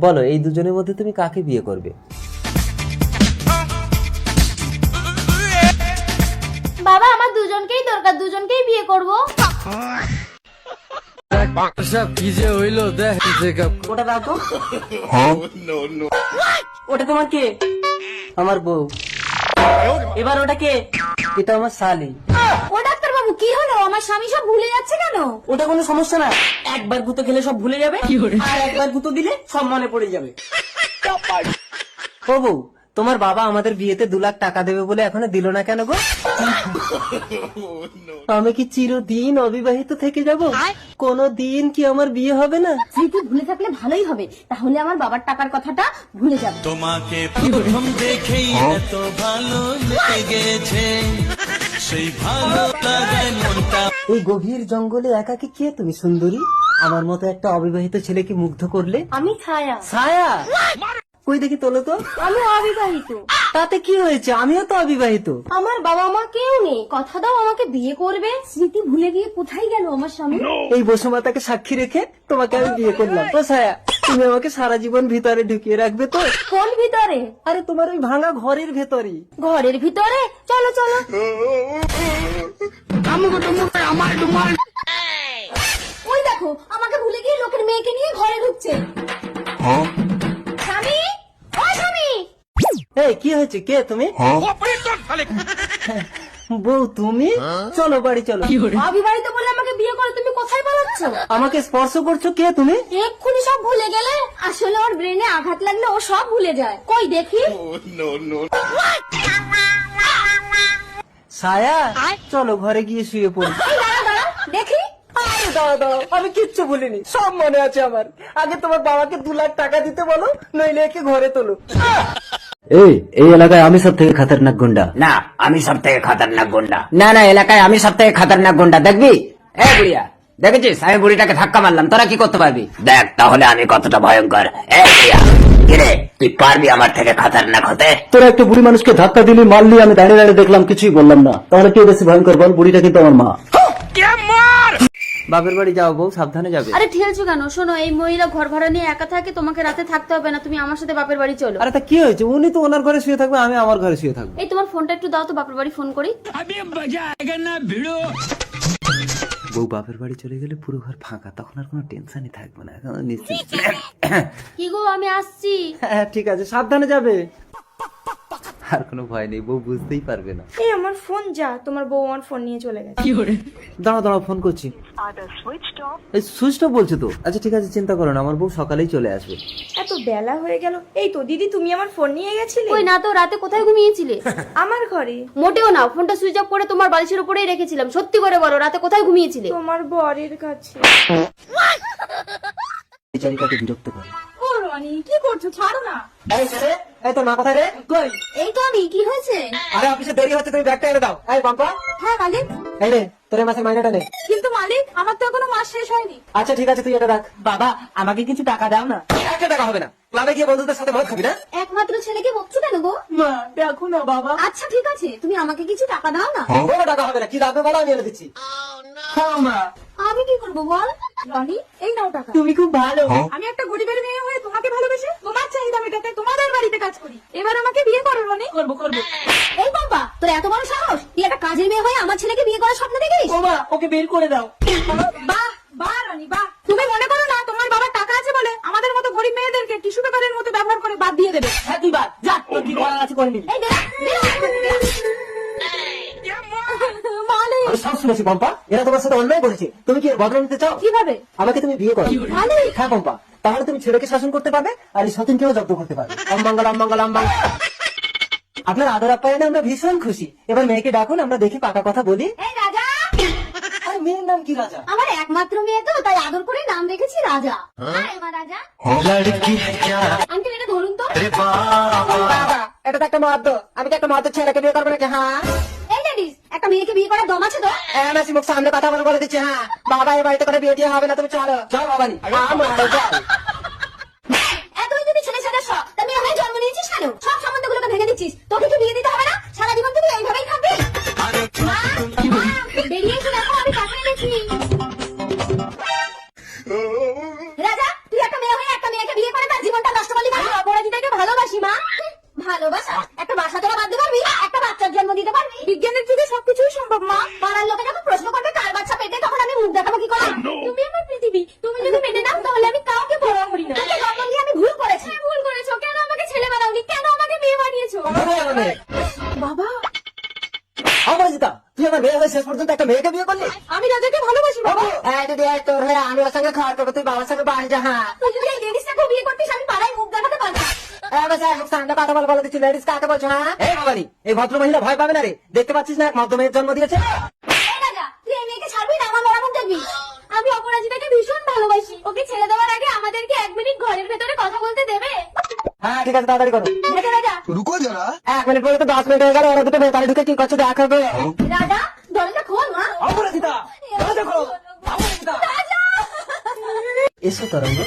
বলো, এই দুজনের মধ্যে তুমি কাকে বিয়ে করবে? বাবা, আমার দুজনকেই দরকার, দুজনকেই বিয়ে করব। ওটা দাও তো। ওটা তোমার কে? আমার বউ। এবার ওটা কে? এটা আমার শালি। ও ডাক্তার বাবু, কি হলো? আমার স্বামী সব ভুলে যাচ্ছে কেন? ওটা কোনো সমস্যা না। একবার গুঁতো খেলে সব ভুলে যাবে, আর একবার গুঁতো দিলে সব মনে পড়ে যাবে। ও বউ, তোমার বাবা আমাদের বিয়েতে 2 লাখ টাকা দেবে বলে এখনো দিল না কেন গো? আমি কি চিরদিন অবিবাহিত থেকে যাব? কোনো দিন কি আমার বিয়ে হবে না? স্মৃতি ভুলে থাকলে ভালোই হবে, তাহলে আমার বাবার টাকার কথাটা ভুলে যাবে। তোমাকে প্রথম দেখেই এত ভালো লেগেছে, সেই ভালো লাগায় মনটা। এই গভীর জঙ্গলে একাকী কে তুমি সুন্দরী? আমার মতো একটা অবিবাহিত ছেলেকে মুগ্ধ করলে। আমি ছায়া। ছায়া? কই দেখি, তোলো তো। আমি অবিবাহিত। তাতে কি হয়েছে? আমিও তো অবিবাহিত। আমার বাবা মা কেউ নেই, কথা দাও আমাকে বিয়ে করবে। স্মৃতি ভুলে গিয়ে কোথায় গেল আমার স্বামী? এই বসুমাতাকে সাক্ষী রেখে তোমাকে আমি বিয়ে করলাম। ও ছায়া, তুমি আমাকে সারা জীবন ভিতরে ঢুকিয়ে রাখবে তো? কোন ভিতরে? আরে তোমার ওই ভাঙা ঘরের ভেতরে। ঘরের ভিতরে? চলো চলো। ওই দেখো, আমাকে ভুলে গিয়ে লোকের মেয়েকে নিয়ে ঘরে ঢুকছে। স্বামী, ও স্বামী। এই কি হয়েছে? কে তুমি? বউ তুমি চলো বাড়ি চলো। ভাবি বাড়িতে বলে আমাকে বিয়ে করে তুমি কোথায় পালাচ্ছ? আমাকে স্পর্শ করছো কে তুমি? এক্ষুনি সব ভুলে গেলে? আসলে ওর ব্রেনে আঘাত লাগলে ও সব ভুলে যায়। কই দেখি। ছায়া চলো ঘরে গিয়ে শুয়ে পড়ি। এই দাঁড়া দাঁড়া দেখি। আরে দাঁড়াও দাঁড়াও, আমি কিচ্ছু ভুলিনি, সব মনে আছে আমার। আগে তোমার বাবাকে 2 লাখ টাকা দিতে বলো, নইলে একে ঘরে তোলো। এই এলাকায় আমি সব থেকে খতরনাক গুন্ডা। না আমি সব থেকে খতরনাক গুন্ডা। না না এলাকায় আমি সব থেকে খতরনাক গুন্ডা। দেখবি এ বুড়িয়া, দেখেছিস আমি বুড়িটাকে ধাক্কা মারলাম, তোরা কি করতে পারবি? দেখ তাহলে আমি কতটা ভয়ঙ্কর। এ বুড়িয়া কিরে, তুই পারবি আমার থেকে খতরনাক হতে? তোরা একটা বুড়ি মানুষকে ধাক্কা দিলি, মারলি, আমি দাঁড়িয়ে দাঁড়িয়ে দেখলাম, কিছুই বললাম না। তাহলে কে বেশি ভয়ঙ্কর বল? বুড়িটা কিন্তু আমার মা। বাপের বাড়ি যাও বউ, সাবধানে যাবে। আরে ঠেলছো কেন? শোনো, এই মহিলা ঘর ভাড়া নিয়ে একা থাকে, তোমাকে রাতে থাকতে হবে না, তুমি আমার সাথে বাপের বাড়ি চলো। আরে তা কি হয়েছে, উনি তো ওনার ঘরে শুয়ে থাকবে, আমি আমার ঘরে শুয়ে থাকবো। এই তোমার ফোনটা একটু দাও তো, বাপের বাড়ি ফোন করি। বউ বাপের বাড়ি চলে গেলে পুরো ঘর ফাঁকা, তখন আর কোনো টেনশনই থাকবে না, এখন নিশ্চিত। কি গো, আমি আসছি। হ্যাঁ ঠিক আছে, সাবধানে যাবে। আর কোনো ভয় নেই, বউ বুঝতেই পারবে না। এই আমার ফোন যা, তোমার বউ আমার ফোন নিয়ে চলে গেছে। দাঁড়াও দাঁড়াও, ফোন করছি। এই সুইচ অফ বলছে তো। আচ্ছা ঠিক আছে, চিন্তা করো না, আমার বউ সকালেই চলে আসবে। এত বেলা হয়ে গেল। এই তো দিদি, তুমি আমার ফোন নিয়ে গেছিলে? ওই না তো, রাতে কোথায় ঘুমিয়েছিলে? আমার ঘরে। মোটেও না, ফোনটা সুইচ অফ করে তোমার বালিশের উপরেই রেখেছিলাম। সত্যি করে বলো, রাতে কোথায় ঘুমিয়েছিলে? তোমার বরের কাছে। বেচারিটাকে বিরক্ত করে। ও রনি, কি করছো? ছাড়ো না। এই তো মা কোথায় রে? কই? এই তো আমি। কি হয়েছে? আরে অফিসে দেরি হচ্ছে, তুমি ব্যাগটা এনে দাও। এই বাম্পা, হ্যাঁ মালিক। এই রে তোর এই মাসের মাইনেটা নে। কিন্তু মালিক, আমার তো এখনো মাস শেষ হয়নি। আচ্ছা ঠিক আছে, তুই এটা রাখ। বাবা আমাকে কিছু টাকা দাও না। 1 টাকা হবে না, ক্লাবে গিয়ে বন্ধুদের সাথে মদ খাবি না? একমাত্র ছেলেকে বকছো কেন গো? মা দেখো না বাবা। আচ্ছা ঠিক আছে, তুমি আমাকে কিছু টাকা দাও না। কোনো টাকা হবে না, কি লাগবে বলো, আমি এনে দিচ্ছি। হ্যাঁ মা। আমি কি করবো বল? রনি, এই নাও টাকা। তুমি খুব ভালো। আমি একটা গরিবের মেয়ে হয়ে তোমাকে ভালোবেসে তোমার চাহিদা মেটাতে তোমাদের বাড়িতে কাজ করি। এবার আমাকে বিয়ে করো রনি। করবো করবো। এই বাবা, তোর এত বড় সাহস, তুই একটা কাজের মেয়ে হয়ে আমার ছেলেকে বিয়ে করার স্বপ্ন দেখিস? ও মা, ওকে বের করে দাও। বাহ বাহ রনি বাহ। তুমি মনে করো না তোমার বাবার টাকা আছে বলে আমাদের মতো গরিব মেয়েদেরকে টিস্যু পেপারের মতো ব্যবহার করে বাদ দিয়ে দেবে? হ্যাঁ তুই বাদ যা, তোর কি করার আছে করে নিবি। এই বেরা, বেরা। মালিক, আমি সব শুনেছি পম্পা, এরা তোমার সাথে অন্যায় করেছে, তুমি কি এর বদলা নিতে চাও? কিভাবে? আমাকে তুমি বিয়ে করো। মালিক, হ্যাঁ পম্পা, তাহলে তুমি ছেলেকে শাসন করতে পারবে আর এই সতীনকেও জব্দ করতে পারবে। অম্বাঙ্গল অম্বাঙ্গল অম্বাঙ্গল। আপনার আদর আপ্যায়নে আমরা ভীষণ খুশি। এবার মেয়েকে ডাকুন, আমরা দেখি পাকা কথা বলি। এই রাজা। আরে মেয়ের নাম কি রাজা? আমার একমাত্র মেয়ে তো, তাই আদর করে নাম রেখেছি রাজা। হ্যাঁ এবার রাজা। আঙ্কেল এটা ধরুন তো। বাবা, এটা তো একটা মদ্য, আমি কি একটা মদ্য ছেলেকে বিয়ে করবো নাকি? হ্যাঁ এই লেডিস, একটা মেয়েকে বিয়ে করার দম আছে তো? মাসি মুখ সামনে কথা বলে দিচ্ছি। হ্যাঁ বাবা, এই বাড়িতে করে বিয়ে দিয়ে হবে না, তুমি চলো চল বাবা নি। এতই যদি ছেলে ছেলে শখ, তা মেয়ে হয়ে জন্ম নিয়েছিস কেন? সব সম্বন্ধগুলোকে ভেঙে দিচ্ছিস। তোকে কি বিয়ে দিতে হবে না? সারা জীবন তুই এইভাবেই থাকবি। মা, মা, বেরিয়ে এসে দেখো আমি কাকে এনেছি। রাজা, তুই একটা মেয়ে হয়ে একটা মেয়েকে বিয়ে করে তার জীবনটা নষ্ট করলি কেন? অপরাধীটাকে ভালোবাসি মা। ভালোবাসা? একটা বাসা তোরা বাঁধতে পারবি? একটা বাচ্চার জন্ম দিতে পারবি? বিজ্ঞানের যুগে সবকিছুই সম্ভব মা। পাড়ার লোকে যখন প্রশ্ন করবে কার বাচ্চা পেটে, তখন আমি মুখ দেখাবো কি করে? তুমি আমার পৃথিবী, তুমি যদি মেনে নাও তাহলে আমি কাউকে বড় করি না। তোকে জন্ম দিয়ে আমি ভুল করেছি। ভুল করেছো? কেন আমাকে ছেলে বানাওনি? কেন আমাকে মেয়ে বানিয়েছো? বাবা, অপরাজিতা, তুই আমার মেয়ে হয়ে শেষ পর্যন্ত একটা মেয়েকে বিয়ে করলি? আমি রাজাকে ভালোবাসি বাবা। দিদি তোর হয়ে আমি ওর সঙ্গে খাওয়ার করবো, তুই বাবার সঙ্গে বাড়ি যা। হ্যাঁ তুই যদি এই লেডিসটাকে বিয়ে করতিস আমি পাড়ায় মুখ দেখাতে পারতাম। সামনে কথা বলে দিচ্ছি, লেডিস কাকে বলছো? হ্যাঁ এই বাবানি, এই ভদ্র মহিলা ভয় পাবে না রে, দেখতে পাচ্ছিস না এক মদ্য মেয়ের জন্ম দিয়েছে। এই রাজা, তুই এই মেয়েকে ছাড়বি না, আমার মেরামত দেখবি। আমি অপরাজিতাকে ভীষণ ভালোবাসি। ওকে ছেড়ে দেওয়ার আগে আমাদেরকে 1 মিনিট ঘরের ভেতরে কথা বলতে দেবে? হ্যাঁ ঠিক আছে, তাড়াতাড়ি করো। রাজা রাজা 1 মিনিট বলে তো 10 মিনিট হয়ে গেল, ওরা দুটো ভেতরে ঢুকে কি করছো দেখা হবে। রাজা, দরজা খোল মা। অপরাজিতা, দরজা খোলো। অপরাজিতা, রাজা, এসো তরঙ্গ।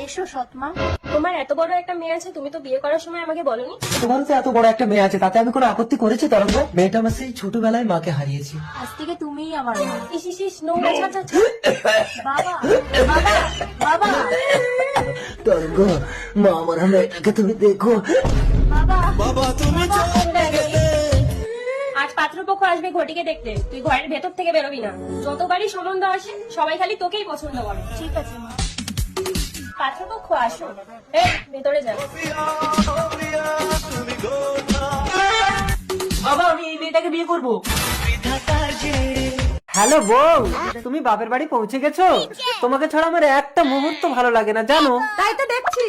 এসো সৎমা। তোমার এত বড় একটা মেয়ে আছে, তুমি তো বিয়ে করার সময় আমাকে বলোনি। তোমার তো এত বড় একটা মেয়ে আছে, তাতে আমি কোনো আপত্তি করেছি তরঙ্গ? মেয়েটা আমার সেই ছোটবেলায় মাকে হারিয়েছি। আজ থেকে তুমিই আমার মা। ইস ইস ইস, নোংরা ছাড় ছাড়। বাবা বাবা বাবা তরঙ্গ, মা আমার মেয়েটাকে তুমি দেখো। বাবা তুমি চলে গেলে আজ পাত্রপক্ষ আসবে ঘটিকে দেখতে, তুই ঘরের ভেতর থেকে বেরোবি না। যতবারই সম্বন্ধ আসে সবাই খালি তোকেই পছন্দ করে। ঠিক আছে মা। পাত্রপক্ষ আসো, ভেতরে যাও। বাবা আমি এই মেয়েটাকে বিয়ে করবো। বিধাতার জেরে হ্যালো বউ, তুমি বাপের বাড়ি পৌঁছে গেছো? তোমাকে ছাড়া আমার একটা মুহূর্ত ভালো লাগে না জানো। তাই তো দেখছি।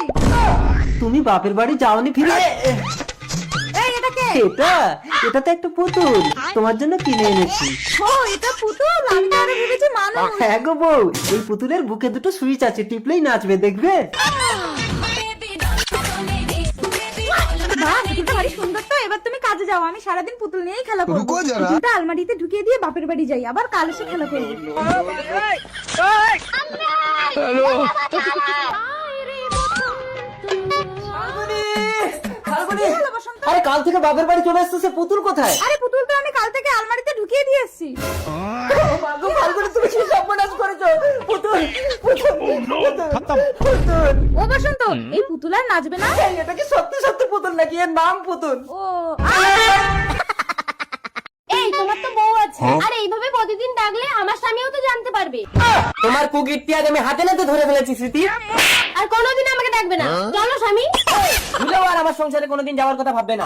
তুমি বাপের বাড়ি যাওনি ফিরে? এই এটা কে? এটা তো একটা পুতুল, তোমার জন্য কিনে এনেছি। ও এটা পুতুল, আমি তো আরে ভেবেছি মানুষ। হ্যাঁ গো বউ, এই পুতুলের বুকে দুটো সুইচ আছে, টিপলেই নাচবে, দেখবে? বাহ, পুতুলটা ভারী সুন্দর তো। এবার তুমি কাজে যাও, আমি সারাদিন পুতুল নিয়েই খেলা করবো। পুতুলটা আলমারিতে ঢুকিয়ে দিয়ে বাপের বাড়ি যাই, আবার কাল এসে খেলা করবো। আরে কাল থেকে বাপের বাড়ি চলে আসছে, পুতুল কোথায়? আরে পুতুল তো আমি কাল থেকে আলমারিতে ঢুকিয়ে দিয়ে এসেছি। তুমি কি সর্বনাশ করেছো? পুতুল পুতুল। ও বসন্ত, এই পুতুল আর নাচবে না? এটা কি সত্যি সত্যি পুতুল নাকি এর নাম পুতুল? ও এই তোমার তো বউ আছে, আর এইভাবে প্রতিদিন ডাকলে আমার স্বামীও তো জানতে পারবে। তোমার কুকিরটি আজ আমি হাতে নাতে ধরে ফেলেছি স্মৃতি। আর কোনোদিন আমাকে ডাকবে না। চলো স্বামী। ভুলেও আর আমার সংসারে কোনোদিন যাওয়ার কথা ভাববে না।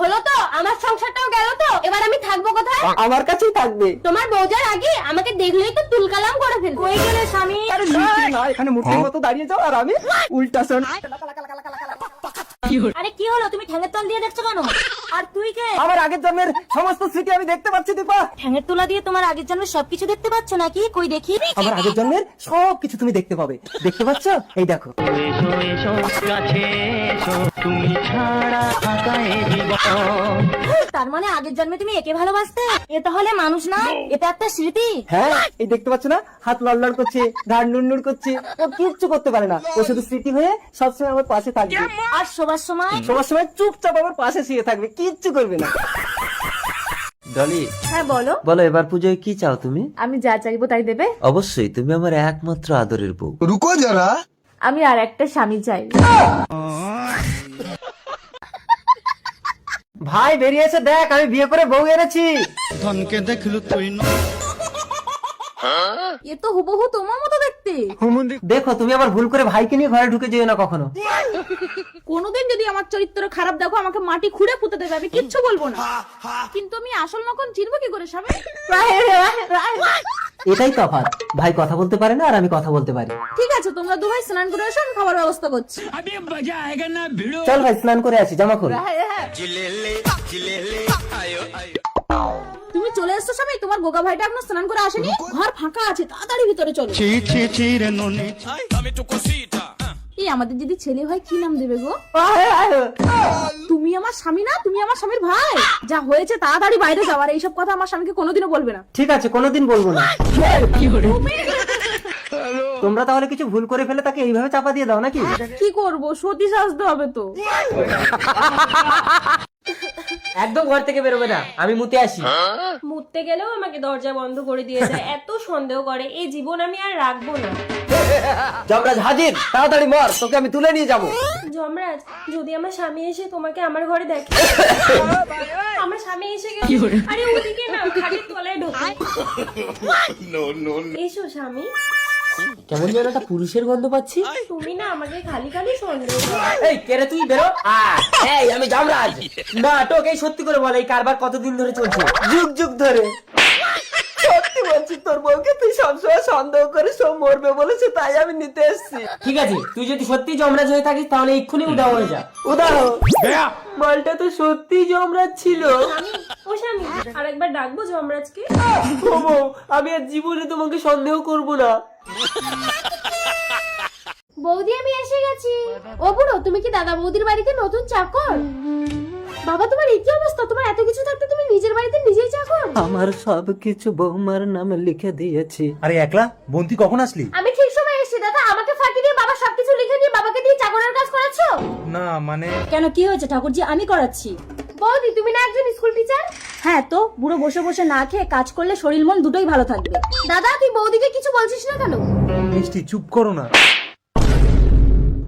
হলো তো, আমার সংসারটাও গেল তো, এবার আমি থাকবো কোথায়? আমার কাছেই থাকবে। তোমার বউ যার আগে আমাকে দেখলেই তো তুলকালাম করে ফেলবে। কই গেলে স্বামী? আরে না, এখানে মূর্তির মতো দাঁড়িয়ে যাও আর আমি উল্টা শোন। আরে কি হলো, তুমি ঠ্যাঙের তল দিয়ে দেখছো কেন? আর তুই কে? আমার আগের জন্মের সমস্ত স্মৃতি আমি দেখতে পাচ্ছি দীপা। ঠ্যাঙের তোলা দিয়ে তোমার আগের জন্মের সবকিছু দেখতে পাচ্ছ নাকি? কই দেখি। আমার আগের জন্মের সব কিছু তুমি দেখতে পাবে, দেখতে পাচ্ছ? এই দেখো। এসো এসো কাছে এসো, তুমি ছাড়া ফাঁকা এ জীবন। তার মানে আগের জন্মে তুমি একে ভালোবাসতে? এ তাহলে মানুষ না, এটা একটা স্মৃতি। হ্যাঁ, এই দেখতে পাচ্ছ না, হাত লড়লড় করছে, ঘাড় নুড় করছে, ও কিচ্ছু করতে পারে না। ও শুধু স্মৃতি হয়ে সবসময় আমার পাশে থাকবে। আর শোবার সময়? সবার সময় চুপচাপ আমার পাশে শুয়ে থাকবে, কিচ্ছু করবে না। ডলি, হ্যাঁ বলো। বলো এবার পুজোয় কি চাও তুমি? আমি যা চাইবো তাই দেবে? অবশ্যই, তুমি আমার একমাত্র আদরের বউ। রুকো যারা আমি আর একটা স্বামী চাই। ভাই বেরিয়েছে দেখ, আমি বিয়ে করে বউ এনেছি। ধনকে দেখলু তুই এ তো হুবহু তোমার মতো দেখতে। দেখো তুমি আবার ভুল করে ভাইকে নিয়ে ঘরে ঢুকে যেও না কখনো। কোনোদিন যদি আমার চরিত্র খারাপ দেখো, আমাকে মাটি খুঁড়ে পুঁতে দেবে, আমি কিচ্ছু বলবো না। কিন্তু আমি আসল নকল চিনবো কি করে স্বামী? এটাই তফাৎ, ভাই কথা বলতে পারে না আর আমি কথা বলতে পারি। ঠিক আছে, তোমরা দু ভাই স্নান করে এসো, আমি খাবার ব্যবস্থা করছি। চল ভাই স্নান করে আসি, জামা খোল। তুমি চলে এসছো স্বামী, তোমার গোগা ভাইটা এখনো স্নান করে আসেনি, ঘর ফাঁকা আছে, তাড়াতাড়ি ভিতরে চলো। ছি ছি ছি রে ননি। এই আমাদের যদি ছেলে হয় কি নাম দেবে গো? তুমি আমার স্বামী না, তুমি আমার স্বামীর ভাই। যা হয়েছে তাড়াতাড়ি বাইরে যাওয়ার, এইসব কথা আমার স্বামীকে কোনোদিনও বলবে না। ঠিক আছে, কোনোদিন বলবো না। তোমরা তাহলে কিছু ভুল করে ফেলে তাকে এইভাবে চাপা দিয়ে দাও নাকি? কি করব, সতী সাজতে হবে তো। একদম ঘর থেকে বেরোবে না, আমি মুতে আসি। মুততে গেলেও আমাকে দরজা বন্ধ করে দিয়ে যায়, এত সন্দেহ করে, এই জীবন আমি আর রাখবো না। যমরাজ হাজির, তাড়াতাড়ি মর, তোকে আমি তুলে নিয়ে যাবো। যমরাজ, যদি আমার স্বামী এসে তোমাকে আমার ঘরে দেখে? আমার স্বামী এসে গেছে। আরে ওদিকে না, খাটের তলায় ঢোকে। এসো স্বামী। কেমন যেন একটা পুরুষের গন্ধ পাচ্ছি। তুমি না আমাকে খালি খালি সন্দেহ করো। এই কেরে তুই বেরো। এই আমি যমরাজ। না তোকে সত্যি করে বল, এই কারবার কতদিন ধরে চলছে? যুগ যুগ ধরে। সত্যি বলছি, তোর বউকে তুই সবসময় সন্দেহ করে সব মরবে বলেছে, তাই আমি নিতে এসেছি। ঠিক আছে, তুই যদি সত্যি যমরাজ হয়ে থাকিস তাহলে এক্ষুনি উদাও হয়ে যা। উদাও। মালটা তো সত্যি যমরাজ ছিল। ও স্বামী, আরেকবার ডাকবো যমরাজকে? ও বউ, আমি আর জীবনে তোমাকে সন্দেহ করব না। বৌদি আমি এসে গেছি। ও বুড়ো, তুমি কি দাদা বৌদির বাড়িতে নতুন চাকর? বাবা তোমার এই কি অবস্থা, তোমার এত কিছু থাকতে তুমি নিজের বাড়িতে নিজেই চাকর? আমার সব কিছু বৌমার নামে লিখে দিয়েছি। আরে একলা বন্তি কখন আসলি? আমি ঠিক সময় এসেছি দাদা, আমাকে ফাঁকি দিয়ে বাবা সবকিছু লিখে দিয়ে বাবাকে দিয়ে চাকরের কাজ করাচ্ছো? না মানে কেন, কি হয়েছে ঠাকুরজি? আমি করাচ্ছি। বৌদি তুমি না একজন স্কুল টিচার? হ্যাঁ তো, বুড়ো বসে বসে না খেয়ে কাজ করলে শরীর মন দুটোই ভালো থাকবে। দাদা তুই বৌদিকে কিছু বলছিস না কেন? মিষ্টি চুপ করো না।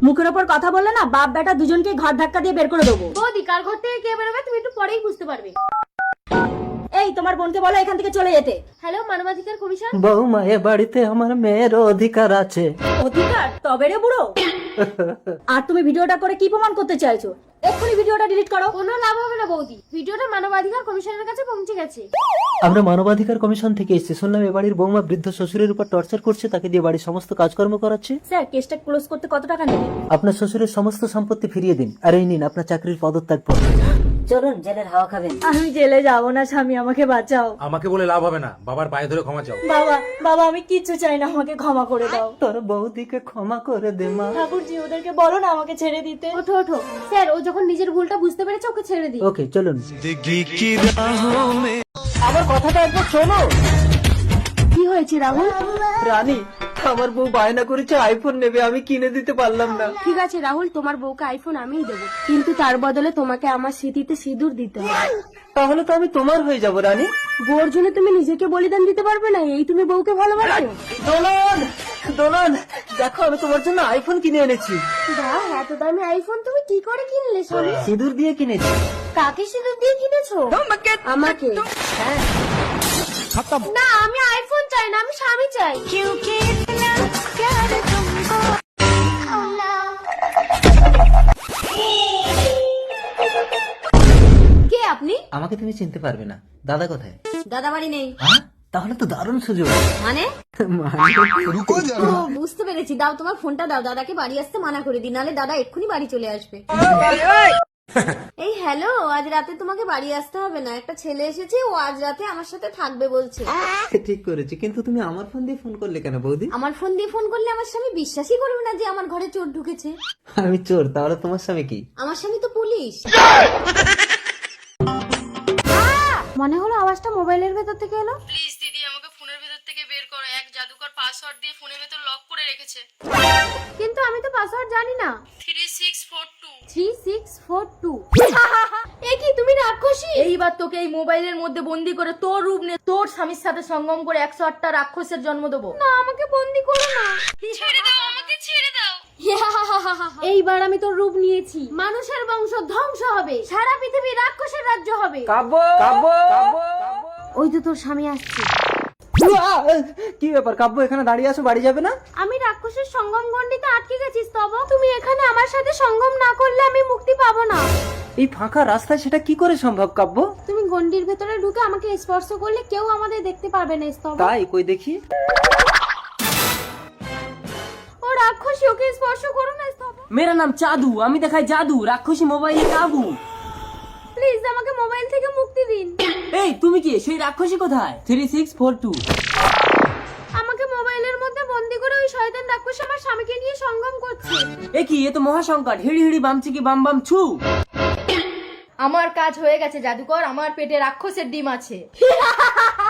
মুখের ওপর কথা বললে না, বাপ বেটা দুজনকে ঘর ধাক্কা দিয়ে বের করে দেবো। বৌদি কার ঘর থেকে কে বেরোবে তুমি একটু পরেই বুঝতে পারবে। এই তোমার বোনকে বলো এখান থেকে চলে যেতে। হ্যালো মানবাধিকার কমিশন। বৌমা এ বাড়িতে আমার মেয়ের অধিকার আছে। অধিকার? তবে রে বুড়ো। আর তুমি ভিডিওটা করে কি প্রমাণ করতে চাইছো? এক্ষুনি ভিডিওটা ডিলিট করো। কোনো লাভ হবে না বৌদি, ভিডিওটা মানবাধিকার কমিশনের কাছে পৌঁছে গেছে। আমরা মানবাধিকার কমিশন থেকে এসেছি, শুনলাম এ বাড়ির বৌমা বৃদ্ধ শ্বশুরের উপর টর্চার করছে, তাকে দিয়ে বাড়ির সমস্ত কাজকর্ম করাচ্ছে। স্যার কেসটা ক্লোজ করতে কত টাকা নেবে? আপনার শ্বশুরের সমস্ত সম্পত্তি ফিরিয়ে দিন, আর এই নিন আপনার চাকরির পদত্যাগ পত্র। চলুন জেলের হাওয়া খাবেন। আমি জেলে যাব না, স্বামী আমাকে বাঁচাও। আমাকে বলে লাভ হবে না, বাবার পায়ে ধরে ক্ষমা চাও। বাবা বাবা আমি কিচ্ছু চাই না, আমাকে ক্ষমা করে দাও। তোর বৌদিকে ক্ষমা করে দে মা। ঠাকুরজি ওদেরকে বলো না আমাকে ছেড়ে দিতে। ওঠো ওঠো স্যার, ও যখন নিজের ভুলটা বুঝতে পেরেছে ওকে ছেড়ে দিই। ওকে চলুন। আমার কথাটা একবার শোনো। কি হয়েছে রাহুল? রানী, আমার বউ বায়না করেছে আইফোন নেবে, আমি কিনে দিতে পারলাম না। ঠিক আছে রাহুল, তোমার বউকে আইফোন আমিই দেবো, কিন্তু তার বদলে তোমাকে আমার স্মৃতিতে সিঁদুর দিতে হবে। তাহলে তো আমি তোমার হয়ে যাব রানী। বউর জন্য তুমি নিজেকে বলিদান দিতে পারবে না, এই তুমি বউকে ভালোবাসো? দোলন দোলন, দেখো আমি তোমার জন্য আইফোন কিনে এনেছি। বাহ, এত দামি আইফোন তুমি কি করে কিনলে স্বামী? সিঁদুর দিয়ে কিনেছি। কাকে সিঁদুর দিয়ে কিনেছো? আমাকে? না, আমি আইফোন চাই না, আমি স্বামী চাই। কে আপনি? আমাকে তুমি চিনতে পারবে না। দাদা কোথায়? দাদা বাড়ি নেই। হ্যাঁ, তাহলে তো দারুণ সুযোগ। মানে? ও বুঝতে পেরেছি, দাও তোমার ফোনটা দাও, দাদাকে বাড়ি আসতে মানা করে দিই, নাহলে দাদা এক্ষুনি বাড়ি চলে আসবে। এই হ্যালো, আজ রাতে তোমাকে বাড়ি আসতে হবে না, একটা ছেলে এসেছে, ও আজ রাতে আমার সাথে থাকবে বলছে। ঠিক করেছি, কিন্তু তুমি আমার ফোন দিয়ে ফোন করলে কেন বৌদি? আমার ফোন দিয়ে ফোন করলে আমার স্বামী বিশ্বাসই করবে না যে আমার ঘরে চোর ঢুকেছে। আমি চোর, তাহলে তোমার স্বামী কি? আমার স্বামী তো পুলিশ। মনে হলো আওয়াজটা মোবাইলের ভেতর থেকে এলো। প্লিজ দিদি আমাকে ফোনের ভেতর থেকে বের করো, এক জাদুকর পাসওয়ার্ড দিয়ে ফোনের ভেতর লক করে রেখেছে। কিন্তু আমি তো পাসওয়ার্ড জানি না। 3642। 3642। এ কি, তুমি রাক্ষসী? এইবার তোকে এই মোবাইলের মধ্যে বন্দি করে তোর রূপ নিয়ে তোর স্বামীর সাথে সঙ্গম করে 108টা রাক্ষসের জন্ম দেবো। না, আমাকে বন্দি করো না। ছেড়ে দাও আমাকে, ছেড়ে দাও। এইবার আমি তোর রূপ নিয়েছি, মানুষের বংশ ধ্বংস হবে, সারা পৃথিবী রাক্ষসের রাজ্য হবে। কাব্য কাব্য ওই তো তোর স্বামী আসছে। কি ব্যাপার কাব্য, এখানে দাঁড়িয়ে আছো, বাড়ি যাবে না? আমি রাক্ষসের সঙ্গম গণ্ডিতে আটকে গেছি স্তব, তুমি এখানে আমার সাথে সঙ্গম না করলে আমি মুক্তি পাবো না। এই ফাঁকা রাস্তায় সেটা কি করে সম্ভব কাব্য? তুমি গণ্ডির ভেতরে ঢুকে আমাকে স্পর্শ করলে কেউ আমাদের দেখতে পারবে না স্তব। তাই কই দেখি। ও রাক্ষসী, ওকে স্পর্শ করো না স্তব। মেরা নাম চাদু, আমি দেখাই জাদু, রাক্ষসী মোবাইলে কাবু। প্লিজ আমাকে মোবাইল থেকে মুক্তি দিন। এই তুমি কি, সেই রাক্ষসী কোথায়? 3642। আমাকে মোবাইলের মধ্যে বন্দি করে ওই শয়তান রাক্ষসী আমার স্বামীকে নিয়ে সঙ্গম করছে। এ কি, এ তো মহাসংকট। হিড়ি হিড়ি বামচি কি বাম বাম ছু। আমার কাজ হয়ে গেছে জাদুকর, আমার পেটে রাক্ষসের ডিম আছে।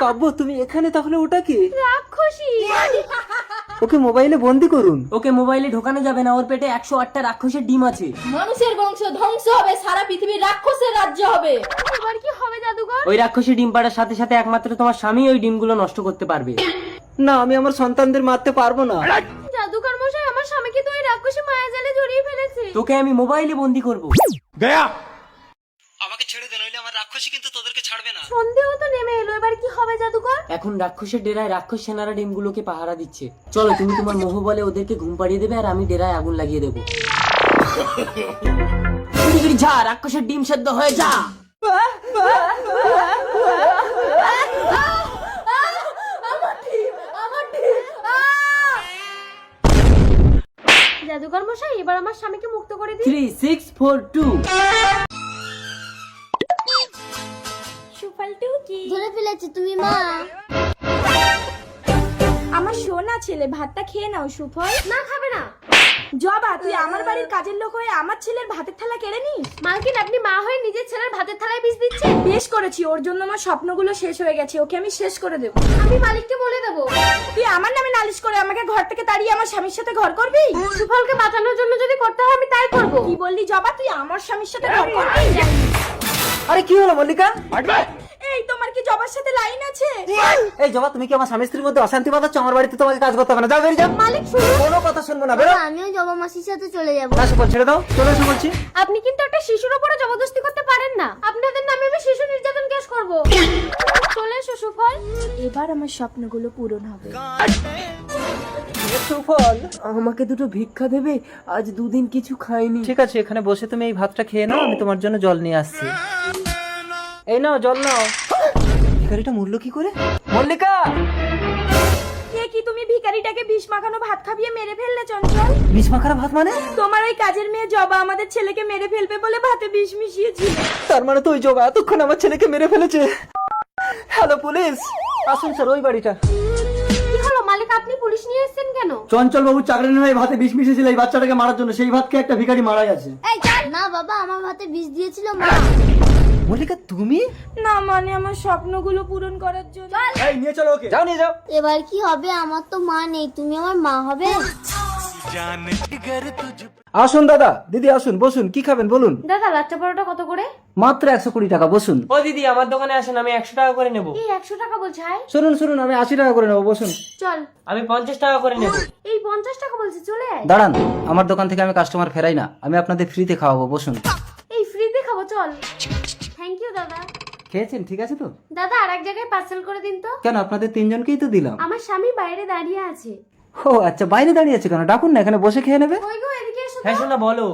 কাব্য তুমি এখানে, তাহলে ওটা কি? রাক্ষসী। ওকে মোবাইলে বন্দি করুন। ওকে মোবাইলে ঢোকানো যাবে না, ওর পেটে 108টা রাক্ষসের ডিম আছে। মানুষের বংশ ধ্বংস হবে, সারা পৃথিবী রাক্ষসের রাজ্য হবে। এবার কি হবে জাদুকর? ওই রাক্ষসী ডিম পাড়ার সাথে সাথে একমাত্র তোমার স্বামী ওই ডিমগুলো নষ্ট করতে পারবে। না, আমি আমার সন্তানদের মারতে পারবো না। জাদুকর মশাই, আমার স্বামীকে তো ওই রাক্ষসী মায়াজালে জড়িয়ে ফেলেছে। তোকে আমি মোবাইলে বন্দি করব। গয়া আমাকে ছেড়ে দে, নইলে আমার রাক্ষসী কিন্তু তোদেরকে ছাড়বে না। সন্দেহ তো নেমে এলো, এবার কি হবে জাদুকর? এখন রাক্ষসের ডেরায় রাক্ষস সেনারা ডিমগুলোকে পাহারা দিচ্ছে। চলো, তুমি তোমার মোহ বলে ওদেরকে ঘুম পাড়িয়ে দেবে, আর আমি ডেরায় আগুন লাগিয়ে দেবো। যা, রাক্ষসের ডিম সেদ্ধ হয়ে যা। জাদুকর মশাই, এবার আমার স্বামীকে মুক্ত করে দিন। 3642। সুফলটু কি? ধরে ফেলেছি তুমি মা। আমার সোনা ছেলে, ভাতটা খেয়ে নাও সুফল। না, খাবে না। জবা, তুই আমার বাড়ির কাজের লোক হয়ে আমার ছেলের ভাতের থালা কেড়ে নিস? মালকিন, আপনি মা হয়ে নিজের ছেলের ভাতের থালায় বিষ দিচ্ছেন। বেশ করেছি, ওর জন্য আমার স্বপ্নগুলো শেষ হয়ে গেছে, ওকে আমি শেষ করে দেবো। আমি মালিককে বলে দেবো। তুই আমার নামে নালিশ করে আমাকে ঘর থেকে তাড়িয়ে আমার স্বামীর সাথে ঘর করবি? সুফলকে বাঁচানোর জন্য যদি করতে হয় আমি তাই করব। কি বললি জবা, তুই আমার স্বামীর সাথে ঘর করবি? আরে কি হলো মল্লিকা? এই তোমার কি জবার সাথে লাইন আছে। এই জবা, তুমি কি আমার স্বামী স্ত্রীর মধ্যে অশান্তি বাঁধাচ্ছ? আমার বাড়িতে তোমাকে কাজ করতে হবে না, যাও বেরিয়ে যাও। মালিক শুনুন। কোনো কথা শুনবো না, বেরো। আমিও জবা মাসির সাথে চলে যাব। না সুফল, ছেড়ে দাও, চলে এসো বলছি। আপনি কিন্তু একটা শিশুর উপরে জবরদস্তি করতে পারেন না। আপনাদের নামে আমি শিশু নির্যাতন কেস করব। চলে এসো সুফল। এবার আমার স্বপ্নগুলো পূরণ হবে। সুফল, আমাকে দুটো ভিক্ষা দেবে? আজ দুদিন কিছু খাইনি। ঠিক আছে, এখানে বসে তুমি এই ভাতটা খেয়ে নাও, আমি তোমার জন্য জল নিয়ে আসছি। এই নাও, জল নাও। ভিখারিটা মূল্য কি করে? মল্লিকা! কে কি তুমি ভিখারিটাকে বিষ মাখানো ভাত খাবিয়ে মেরে ফেললে চঞ্চল? বিষ মাখারা ভাত মানে? তোমার ওই কাজের মেয়ে জবা আমাদের ছেলেকে মেরে ফেলবে বলে ভাতে বিষ মিশিয়েছিল। তার মানে তো ওই জবা এতক্ষণ আমার ছেলেকে মেরে ফেলেছে। হ্যালো পুলিশ, আসুন স্যার ওই বাড়িটা। কি হলো মালিক, আপনি পুলিশ নিয়ে এসেছেন কেন? চঞ্চল বাবু চাকরি নেই, ভাতে বিষ মিশিয়েছিল এই বাচ্চাটাকে মারার জন্য, সেই ভাত খেয়ে একটা ভিখারি মারা গেছে। এই চল না বাবা, আমার ভাতে বিষ দিয়েছিল মা। মল্লিকা তুমি? না মানে আমার স্বপ্নগুলো পূরণ করার জন্য। এই নিয়ে চলো ওকে। যাও, নিয়ে যাও। এবার কি হবে? আমার তো মা নেই, তুমি আমার মা হবে। আসুন দাদা, দিদি আসুন, বসুন, কি খাবেন বলুন। দাদা লাচ্চা পরোটা কত করে? মাত্র 120 টাকা, বসুন। ও দিদি, আমার দোকানে আসেন, আমি 100 টাকা করে নেবো। এই 100 টাকা বলছে। হাই শুনুন শুনুন, আমি 80 টাকা করে নেবো, বসুন। চল। আমি 50 টাকা করে নেবো। এই 50 টাকা বলছে, চলে আয়। দাঁড়ান, আমার দোকান থেকে আমি কাস্টমার ফেরাই না, আমি আপনাদের ফ্রিতে খাওয়াবো, বসুন। এই ফ্রিতে খাবো, চল। থ্যাংক ইউ দাদা। খেয়েছেন ঠিক আছে তো? দাদা আর এক জায়গায় পার্সেল করে দিন তো। কেন, আপনাদের তিনজনকেই তো দিলাম। আমার স্বামী বাইরে দাঁড়িয়ে আছে। ও আচ্ছা, বাইরে দাঁড়িয়ে আছে কেন? ডাকুন না, এখানে বসে খেয়ে নেবে। ওই গো, এদিকে এসো তো। হ্যাঁ শোনা, বলো।